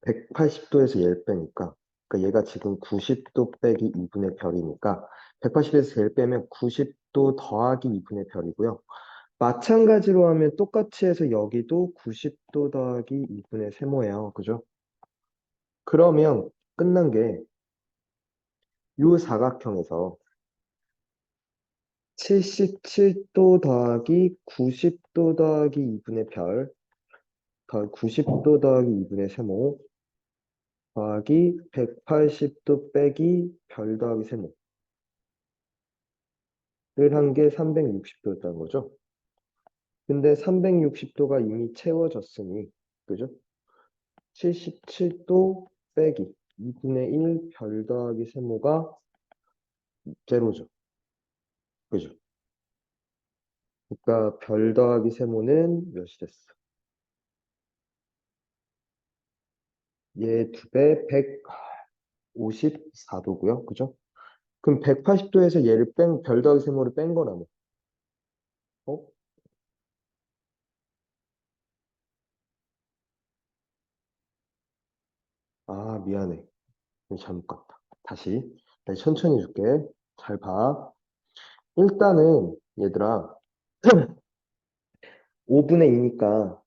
180도에서 얘를 빼니까 그러니까 얘가 지금 90도 빼기 2분의 별이니까 180에서 얘를 빼면 90도 더하기 2분의 별이고요. 마찬가지로 하면 똑같이 해서 여기도 90도 더하기 2분의 세모예요. 그죠? 그러면 끝난 게 요 사각형에서 77도 더하기 90도 더하기 2분의 별, 더 90도 더하기 2분의 세모 더하기 180도 빼기 별 더하기 세모를 한 게 360도였다는 거죠. 근데 360도가 이미 채워졌으니, 그죠? 77도 빼기 2분의 1 별 더하기 세모가 제로죠. 그죠? 그러니까 별 더하기 세모는 몇이 됐어? 얘 두 배 154도고요. 그죠? 그럼 180도에서 얘를 별 더하기 세모를 뺀 거라며. 어? 아, 미안해. 이거 잘못 갔다. 다시 천천히 줄게. 잘 봐. 일단은 얘들아 5분의 2니까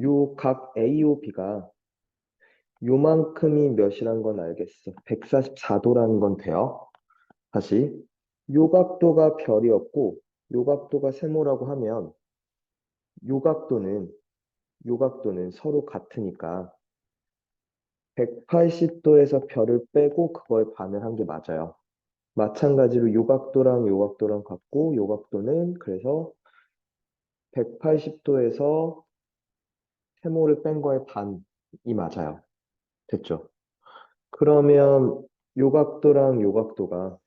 요 각 AOB가 요만큼이 몇이란 건 알겠어. 144도라는 건 돼요. 다시 요 각도가 별이었고 요 각도가 세모라고 하면 요 각도는 요 각도는 서로 같으니까 180도에서 별을 빼고 그거에 반을 한 게 맞아요. 마찬가지로 요 각도랑 요 각도랑 같고 요 각도는 그래서 180도에서 세모를 뺀 거에 반이 맞아요. 됐죠? 그러면 요 각도랑 요 각도가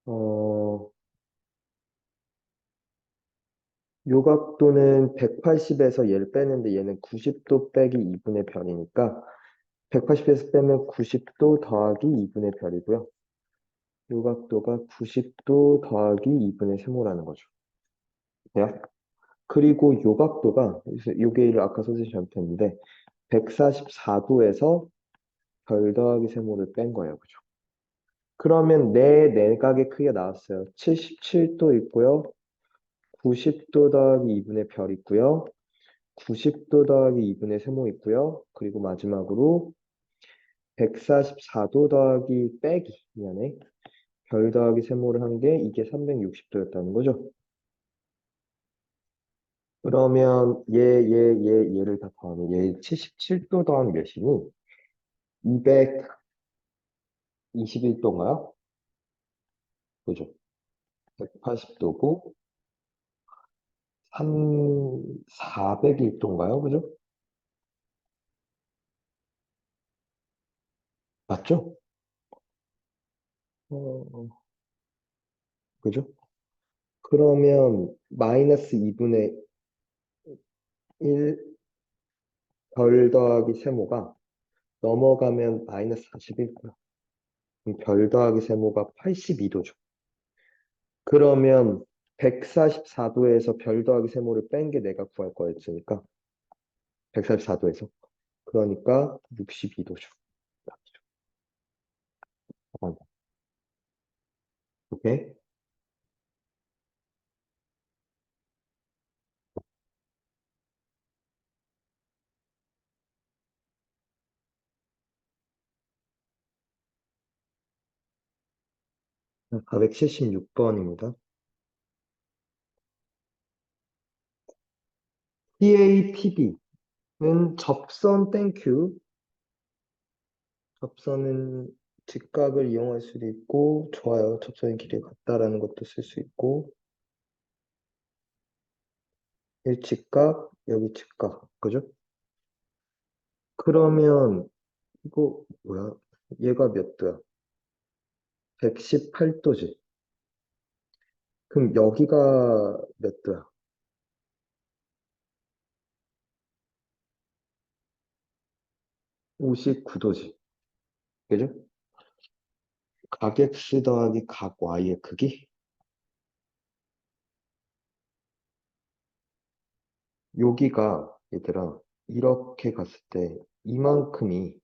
어, 요 각도는 180에서 얘를 빼는데 얘는 90도 빼기 2분의 별이니까 180에서 빼면 90도 더하기 2분의 별이고요. 요 각도가 90도 더하기 2분의 세모라는 거죠. 돼요? 그리고 요 각도가 그래서 요게 아까 선생님이 잘못했는데 144도에서 별 더하기 세모를 뺀 거예요. 그죠? 그러면 내 내각의 크기가 나왔어요. 77도 있고요. 90도 더하기 2분의 별 있고요. 90도 더하기 2분의 세모 있고요. 그리고 마지막으로 144도 더하기 빼기, 미안해. 별 더하기 세모를 한 게 이게 360도였다는 거죠. 그러면 얘를 다 더하면 얘 77도 더하면 몇이니? 221도인가요? 그죠? 180도고 401도인가요? 그죠? 맞죠? 어, 그죠? 그러면 마이너스 2분의 1 별 더하기 세모가 넘어가면 마이너스 41고요. 그럼 별 더하기 세모가 82도죠. 그러면 144도에서 별 더하기 세모를 뺀 게 내가 구할 거였으니까 144도에서 그러니까 62도죠. 오케이? 476번입니다. CATB는 접선 땡큐. 접선은 직각을 이용할 수도 있고 좋아요. 접선의 길이 같다라는 것도 쓸 수 있고 일직각, 여기 직각. 그죠? 그러면 이거 뭐야? 얘가 몇 도야? 118도지. 그럼 여기가 몇 도야? 59도지. 그죠? 각 x 더하기 각 y의 크기? 여기가 얘들아 이렇게 갔을 때 이만큼이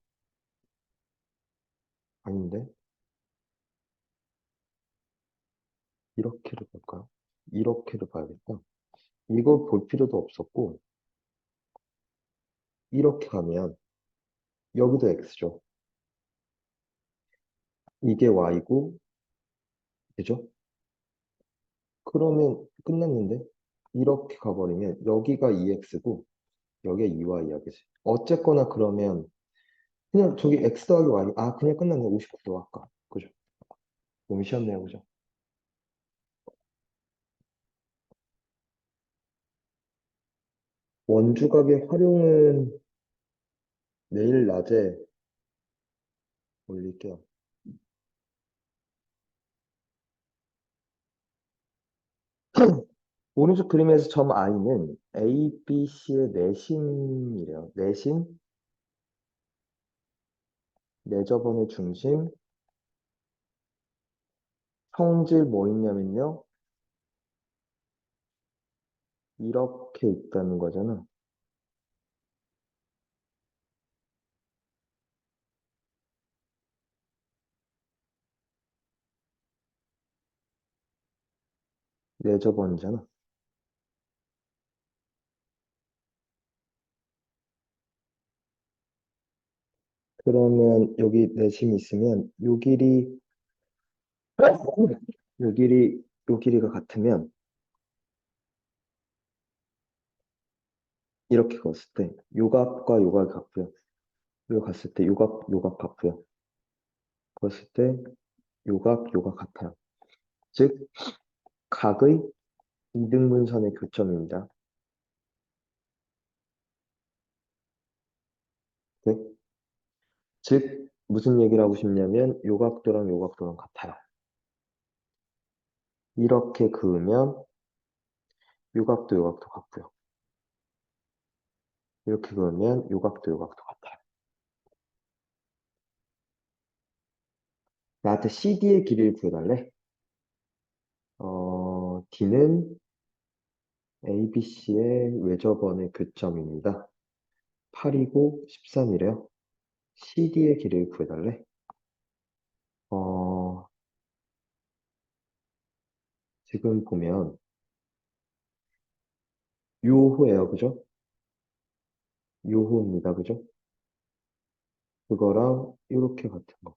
아닌데 이렇게를 볼까요? 이렇게를 봐야겠다. 이걸 볼 필요도 없었고 이렇게 가면 여기도 x죠. 이게 y고 그죠? 그러면 끝났는데 이렇게 가버리면 여기가 2x고 여기가 2y야겠지. 어쨌거나 그러면 그냥 저기 x 더하기 y 그냥 끝났네. 59도 아까 그죠? 너무 쉬웠네요 그죠? 원주각의 활용은 내일 낮에 올릴게요. 오른쪽 그림에서 점 I는 A, B, C의 내심이래요. 내심, 내저번의 중심, 성질 뭐 있냐면요. 이렇게 있다는 거잖아. 내저번이잖아. 그러면 여기 내심이 있으면 요 길이, 요 길이, 요 길이가 같으면 이렇게 갔을 때 요각과 요각이 같고요. 이거 갔을 때 요각, 요각 같고요. 그랬을 때 요각, 요각 같아요. 즉, 각의 이등분선의 교점입니다. 네? 즉, 무슨 얘기를 하고 싶냐면 요각도랑 요각도랑 같아요. 이렇게 그으면 요각도 요각도 같고요. 이렇게 그으면 요각도 요각도 같아요. 나한테 CD의 길이를 구해달래? D는 ABC의 외접원의 교점입니다. 8이고 13이래요. CD의 길이를 구해달래? 어, 지금 보면 요호예요. 그죠? 요호입니다. 그죠? 그거랑 이렇게 같은 거.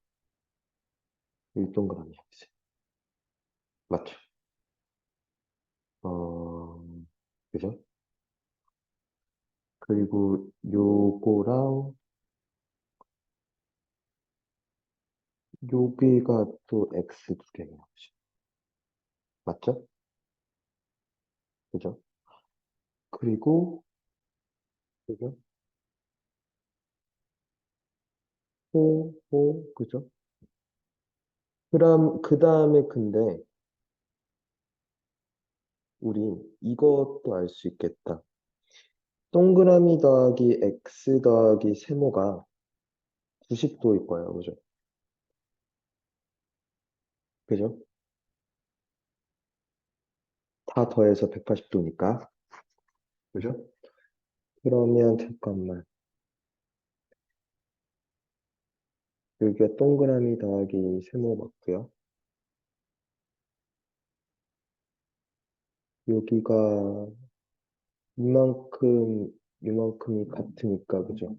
이 동그라미. 맞죠? 어, 그죠? 그리고 요거랑 여기가 또 X 두 개네요. 그죠? 맞죠? 그죠? 그리고 그죠? 그죠? 그 다음에 근데 우리 이것도 알 수 있겠다. 동그라미 더하기 X 더하기 세모가 90도일 거예요. 그죠? 그죠? 다 더해서 180도니까. 그죠? 그러면 잠깐만. 여기가 동그라미 더하기 세모 맞고요. 여기가 이만큼, 이만큼이 같으니까, 그죠?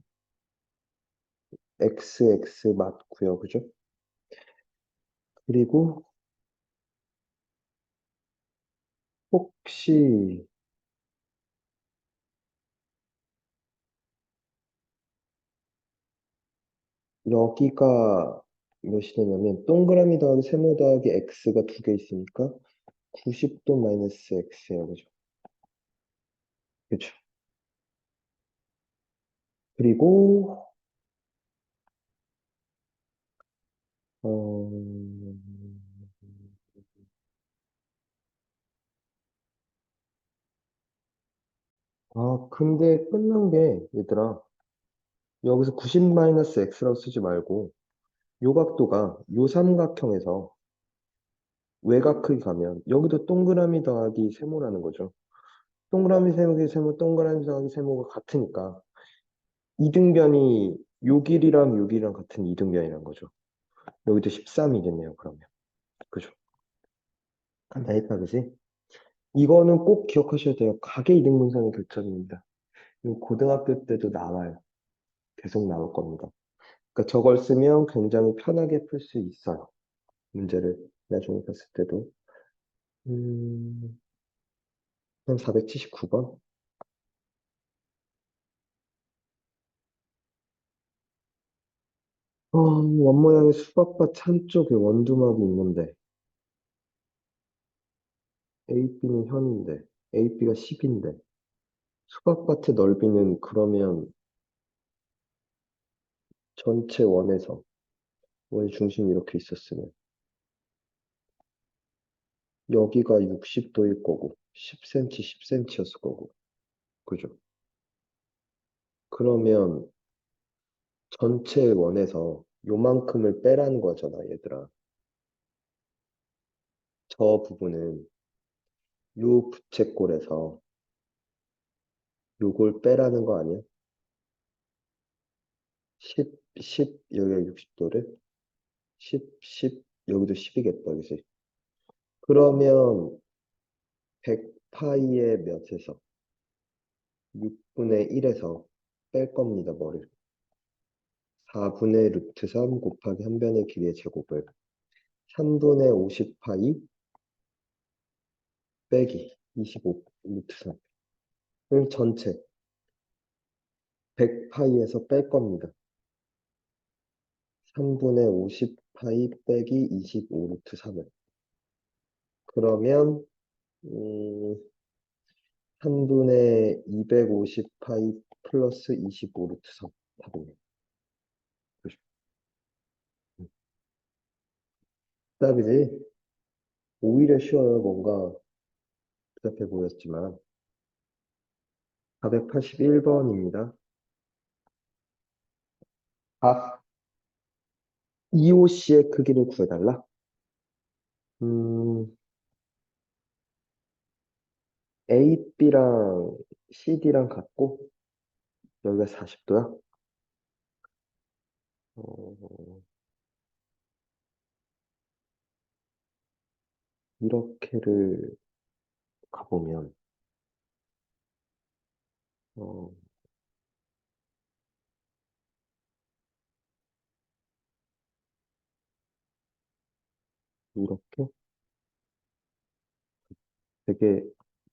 XX 맞고요, 그죠? 그리고 혹시 여기가 몇이 되냐면 동그라미 더하기 세모 더하기 X가 두 개 있으니까 90도 마이너스 X예요, 그죠? 그죠? 그리고 어... 근데 끝난 게 얘들아 여기서 90 마이너스 X라고 쓰지 말고 요 각도가 요 삼각형에서 외곽 크기 가면 여기도 동그라미 더하기 세모라는 거죠. 동그라미 더하기 세모, 동그라미 더하기 세모가 같으니까 이등변이 요 길이랑 요 길이랑 같은 이등변이라는 거죠. 여기도 13이겠네요, 그러면. 그죠? 간단했다, 그지? 이거는 꼭 기억하셔야 돼요. 가계 이등분상의 교점입니다. 이거 고등학교 때도 나와요. 계속 나올 겁니다. 그러니까 저걸 쓰면 굉장히 편하게 풀 수 있어요. 문제를 나중에 봤을 때도. 음, 한 479번? 원모양의 수박밭 한쪽에 원두막이 있는데 AB는 현인데 AB가 10인데 수박밭의 넓이는 그러면 전체 원에서 원 중심이 이렇게 있었으면 여기가 60도일 거고 10cm, 10cm였을 거고 그죠? 그러면 전체 원에서 요만큼을 빼라는 거잖아, 얘들아. 저 부분은 요 부채꼴에서 요걸 빼라는 거 아니야? 10, 10, 여기가 60도를 10, 10, 여기도 10이겠다, 그지? 그러면 100파이의 몇에서 6분의 1에서 뺄 겁니다, 머리를. 4분의 루트 3 곱하기 한 변의 길이의 제곱을 3분의 50파이 빼기 25 루트 3. 그럼 전체 100파이에서 뺄 겁니다. 3분의 50파이 빼기 25 루트 3을. 그러면 3분의 250파이 플러스 25 루트 3 답이네요. 답이지? 오히려 쉬워요. 뭔가 복잡해 보였지만. 481번입니다. 각 EOC의 크기를 구해달라. 음, AB랑 CD랑 같고, 여기가 40도야. 이렇게를 가보면, 어, 이렇게 되게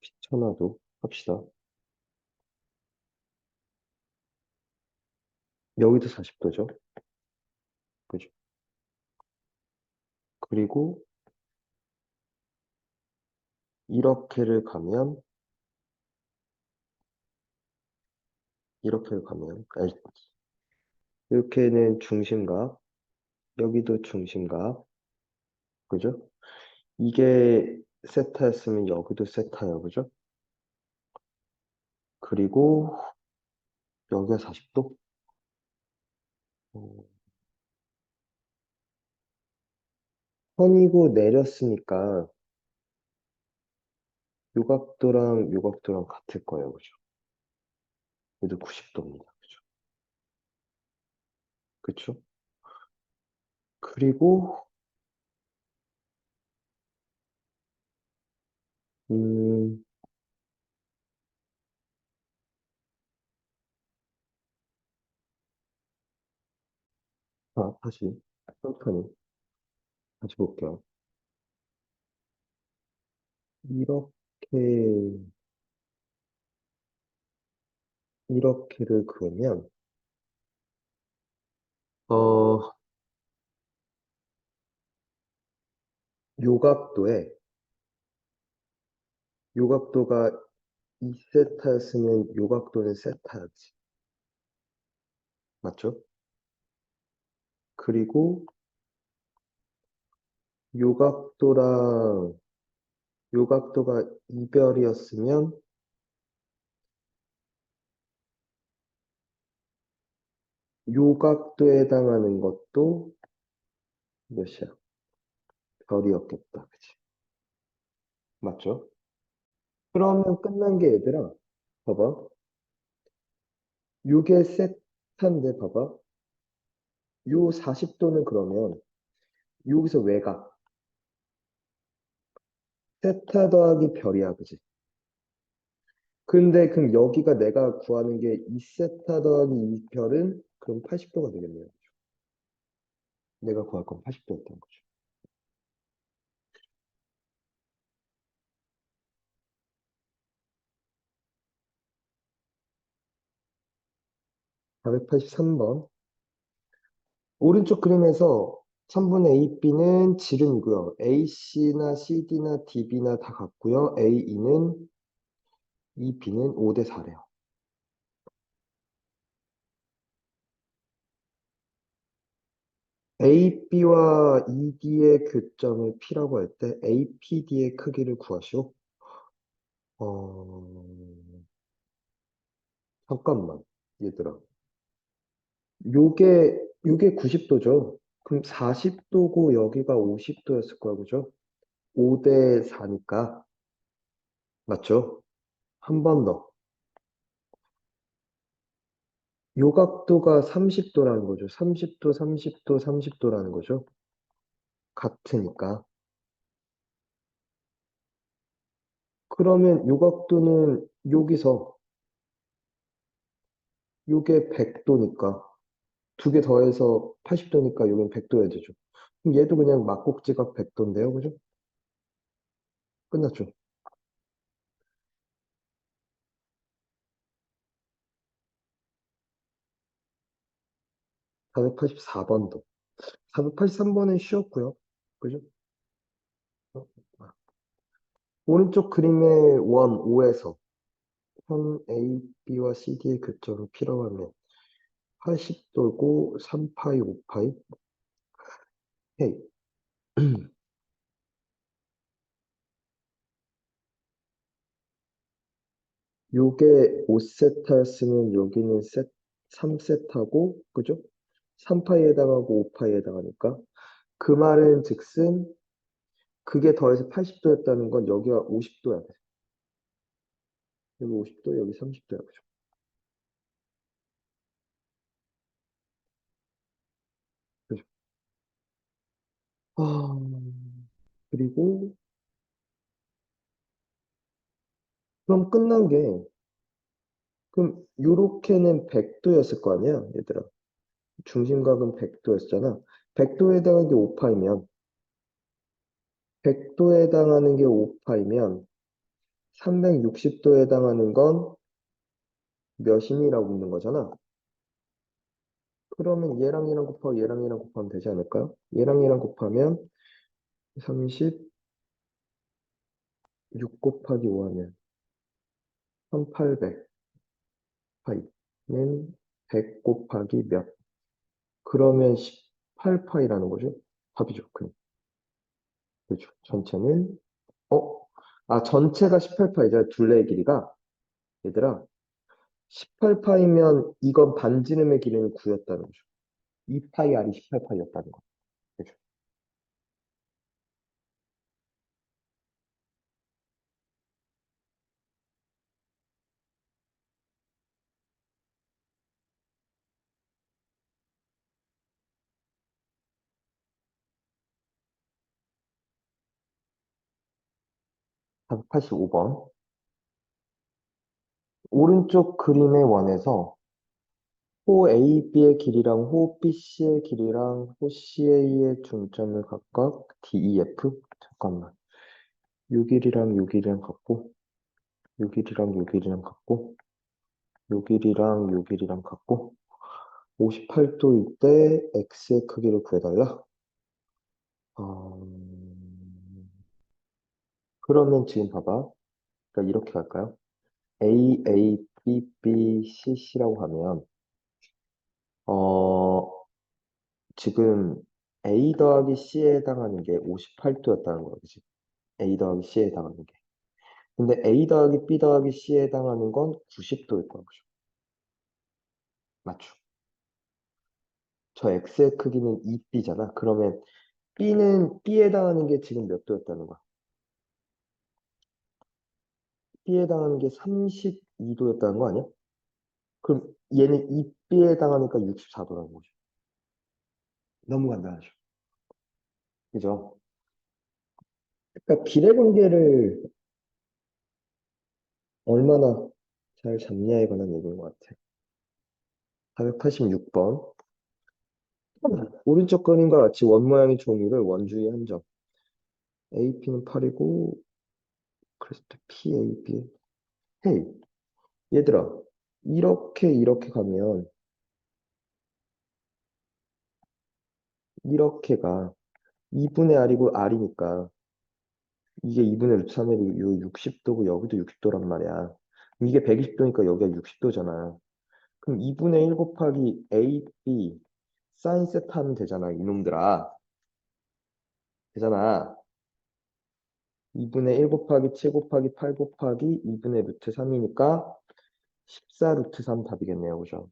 귀찮아도 합시다. 여기도 40도죠. 그죠? 그리고 이렇게를 가면, 이렇게를 가면, 아니, 이렇게는 중심각, 여기도 중심각, 그죠? 이게 세타였으면 여기도 세타예요, 그죠? 그리고 여기가 40도? 선이고 내렸으니까 요각도랑 같을 거예요, 그죠? 얘도 90도입니다, 그죠? 그쵸? 그리고 음, 다시 천천히 다시 볼게요. 이렇게 이렇게를 그으면 어, 요각도에 요각도가 2세타였으면 요각도는 세타였지, 맞죠? 그리고 요각도랑 요각도가 이별이었으면 요각도에 해당하는 것도 몇이야? 별이었겠다. 그치? 맞죠? 그러면 끝난 게 얘들아. 봐봐. 요게 세타인데 봐봐. 요 40도는 그러면 여기서 외곽. 세타 더하기 별이야. 그지? 근데 그럼 여기가 내가 구하는 게 2세타 더하기 2별은 그럼 80도가 되겠네요. 내가 구할 건 80도였던 거죠. 483번. 오른쪽 그림에서 3분의 AB는 지름이고요. AC나 CD나 DB나 다 같고요. AE는 EB는 5대 4래요. AB와 ED의 교점을 P라고 할 때 APD의 크기를 구하시오. 어, 잠깐만, 얘들아. 요게 90도죠. 그럼 40도고 여기가 50도였을 거야, 그죠? 5대 4니까. 맞죠? 한 번 더. 요 각도가 30도라는 거죠. 30도, 30도, 30도라는 거죠. 같으니까. 그러면 요 각도는 여기서 요게 100도니까 두 개 더해서 80도니까 여긴 100도여야 되죠. 그럼 얘도 그냥 막곡지각 100도인데요. 그죠? 끝났죠. 484번도. 483번은 쉬웠고요. 그죠? 오른쪽 그림의 원 5에서 선 A, B와 CD의 교점을 P라고 하면 80도고 3파이, 5파이. 헤이. 요게 5세타였으면 여기는 3세타고, 그죠? 3파이에 해당하고 5파이에 해당하니까. 그 말은 즉슨 그게 더해서 80도였다는 건 여기가 50도야. 여기 50도, 여기 30도야. 그죠? 그죠? 아, 그리고 그럼 끝난 게 그럼 요렇게는 100도였을 거 아니야, 얘들아. 중심각은 100도였잖아. 100도에 해당하는 게 5파이면 100도에 해당하는 게 5파이면 360도에 해당하는 건 몇인이라고 묻는 거잖아. 그러면 얘랑 얘랑 곱하고 얘랑 얘랑 곱하면 되지 않을까요? 얘랑 얘랑 곱하면 36 곱하기 5 하면 1800 파이는 100 곱하기 몇? 그러면 18파이라는 거죠. 답이죠. 그렇죠. 전체는 어? 전체가 18파이죠. 둘레의 길이가 얘들아 18파이면 이건 반지름의 길이는 9였다는 거죠. 2파이 R이 18파이였다는 거. 그렇죠. 답 85번. 오른쪽 그림의 원에서 호 AB의 길이랑 호 BC의 길이랑 호 CA의 중점을 각각 DEF? 잠깐만. 요 길이랑 요 길이랑 같고, 요 길이랑 요 길이랑 같고, 요 길이랑 요 길이랑 같고, 58도일 때 X의 크기를 구해달라? 어, 그러면 지금 봐봐. 그러니까 이렇게 갈까요? A, A, B, B, C, C라고 하면, 어, 지금 A 더하기 C에 해당하는 게 58도였다는 거지. A 더하기 C에 해당하는 게. 근데 A 더하기 B 더하기 C에 해당하는 건 90도일 거죠. 맞죠? 저 X의 크기는 2B잖아. 그러면 B에 해당하는 게 지금 몇 도였다는 거야? B에 해당하는 게 32도였다는 거 아니야? 그럼 얘는 이 B에 해당하니까 64도라는 거죠. 너무 간단하죠. 그죠? 그러니까 비례 관계를 얼마나 잘 잡냐에 관한 얘기인 것 같아. 486번. 오른쪽 그림과 같이 원 모양의 종이를 원주에 한 점. AP는 8이고, 그랬을 때 PAB. 헤이, 얘들아. 이렇게 가면, 이렇게가 2분의 R이고 R이니까, 이게 2분의 루트 3이고, 요 60도고, 여기도 60도란 말이야. 이게 120도니까 여기가 60도잖아. 그럼 2분의 1 곱하기 AB, 사인 세타 하면 되잖아, 이놈들아. 되잖아. 2분의 1 곱하기 7 곱하기 8 곱하기 2분의 루트 3이니까 14 루트 3 답이겠네요. 그죠?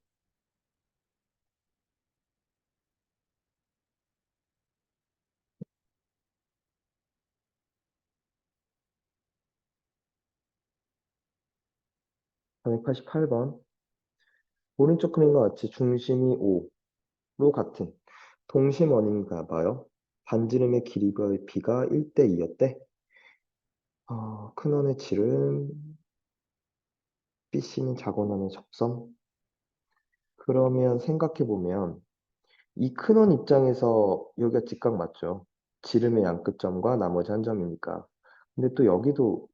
488번. 오른쪽 그림과 같이 중심이 5로 같은 동심원인가 봐요. 반지름의 길이가 B가 1대 2였대. 큰 원의 질은 BC는 작은 원의 접선. 그러면 생각해보면 이 큰 원 입장에서 여기가 직각 맞죠? 지름의 양끝점과 나머지 한 점이니까. 근데 또 여기도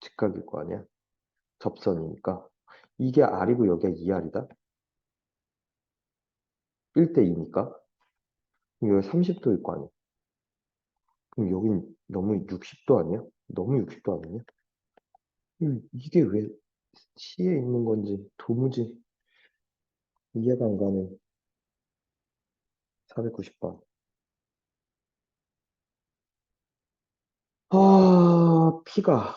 직각일 거 아니야? 접선이니까. 이게 R이고 여기가 2R이다? 1대 2니까. 이거 30도일 거 아니야? 그럼 여긴 너무 60도 아니야? 너무 60도 아니냐? 이게 왜 C에 있는 건지 도무지 이해가 안 가는 490번. P가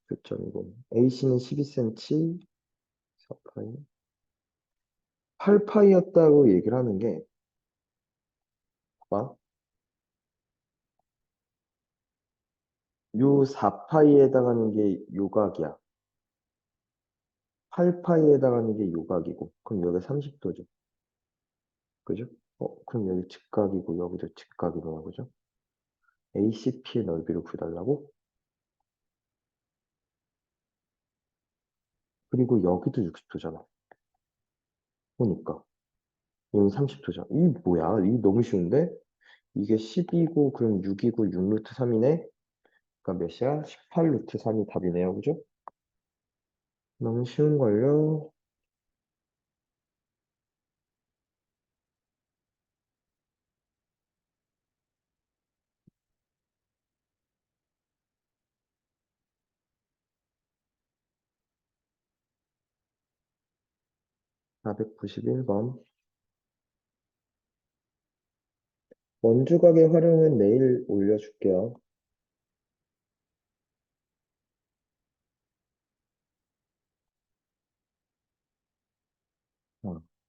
교점이고 AC는 12cm, 4파이, 8파이였다고 얘기를 하는 게 봐봐. 요 4파이에 해당하는 게 요각이야. 8파이에 해당하는 게 요각이고 그럼 여기가 30도죠. 그죠? 그럼 여기 직각이고 여기도 직각이네요. 그죠? ACP의 넓이를 구해달라고? 그리고 여기도 60도잖아. 보니까. 여기 30도잖아. 이 뭐야? 이 너무 쉬운데? 이게 10이고 그럼 6이고 6 루트 3이네? 그러니까 몇이야? 18 루트 3이 답이네요. 그죠? 너무 쉬운걸요? 491번. 원주각의 활용은 내일 올려줄게요.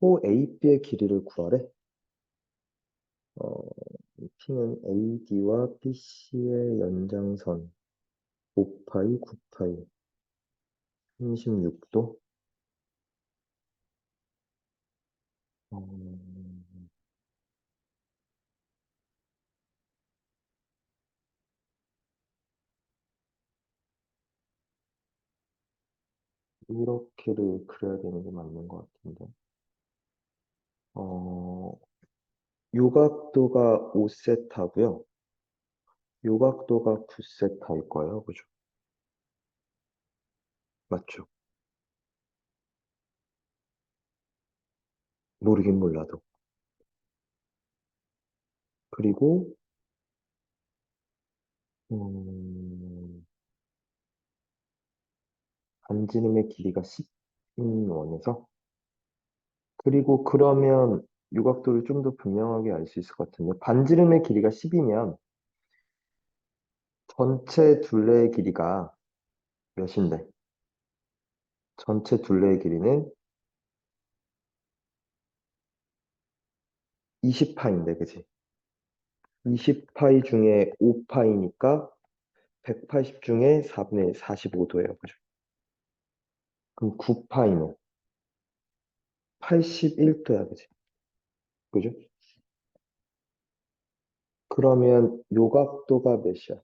호 AB의 길이를 구하래. 어, P는 AD와 BC의 연장선 5파이, 9파이, 36도. 이렇게를 그려야 되는 게 맞는 것 같은데. 어, 요각도가 5세타고요. 요각도가 9세타일 거예요. 그죠? 맞죠? 모르긴 몰라도. 그리고 음, 반지름의 길이가 10인 원에서 그리고 그러면 요각도를 좀 더 분명하게 알 수 있을 것 같은데 반지름의 길이가 10이면 전체 둘레의 길이가 몇인데? 전체 둘레의 길이는 20파인데, 그지? 20파이 중에 5파이니까 180 중에 4분의 1, 45도예요. 그죠? 그럼 9파이는 81도야, 그지? 그죠? 그러면 요각도가 몇이야?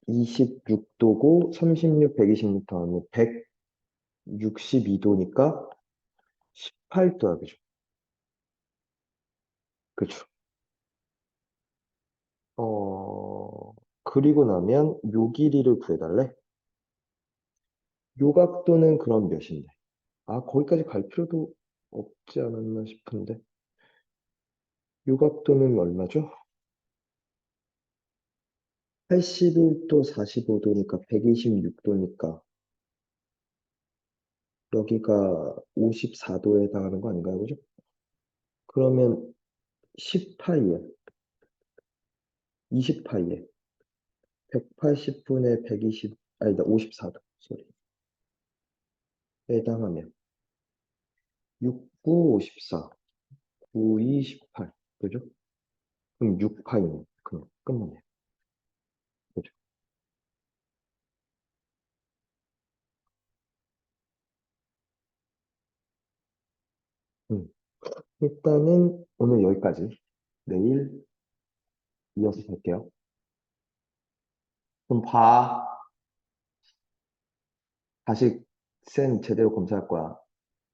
126도고 36, 120m 하면 162도니까 18도야, 그죠? 그죠? 그리고 나면 요 길이를 구해달래? 요 각도는 그럼 몇인데? 아, 거기까지 갈 필요도 없지 않았나 싶은데. 요 각도는 얼마죠? 81도 45도니까 126도니까 여기가 54도에 해당하는 거 아닌가요? 그죠? 그러면 10파이에 20파이에 180분의 120 아니다 54도 소리 해당하면 69, 54, 92, 18 그죠? 그럼 6파이네. 그럼 끝났네. 그죠? 음. 일단은 오늘 여기까지. 내일 이어서 볼게요. 그럼 봐. 다시 쌤 제대로 검사할 거야.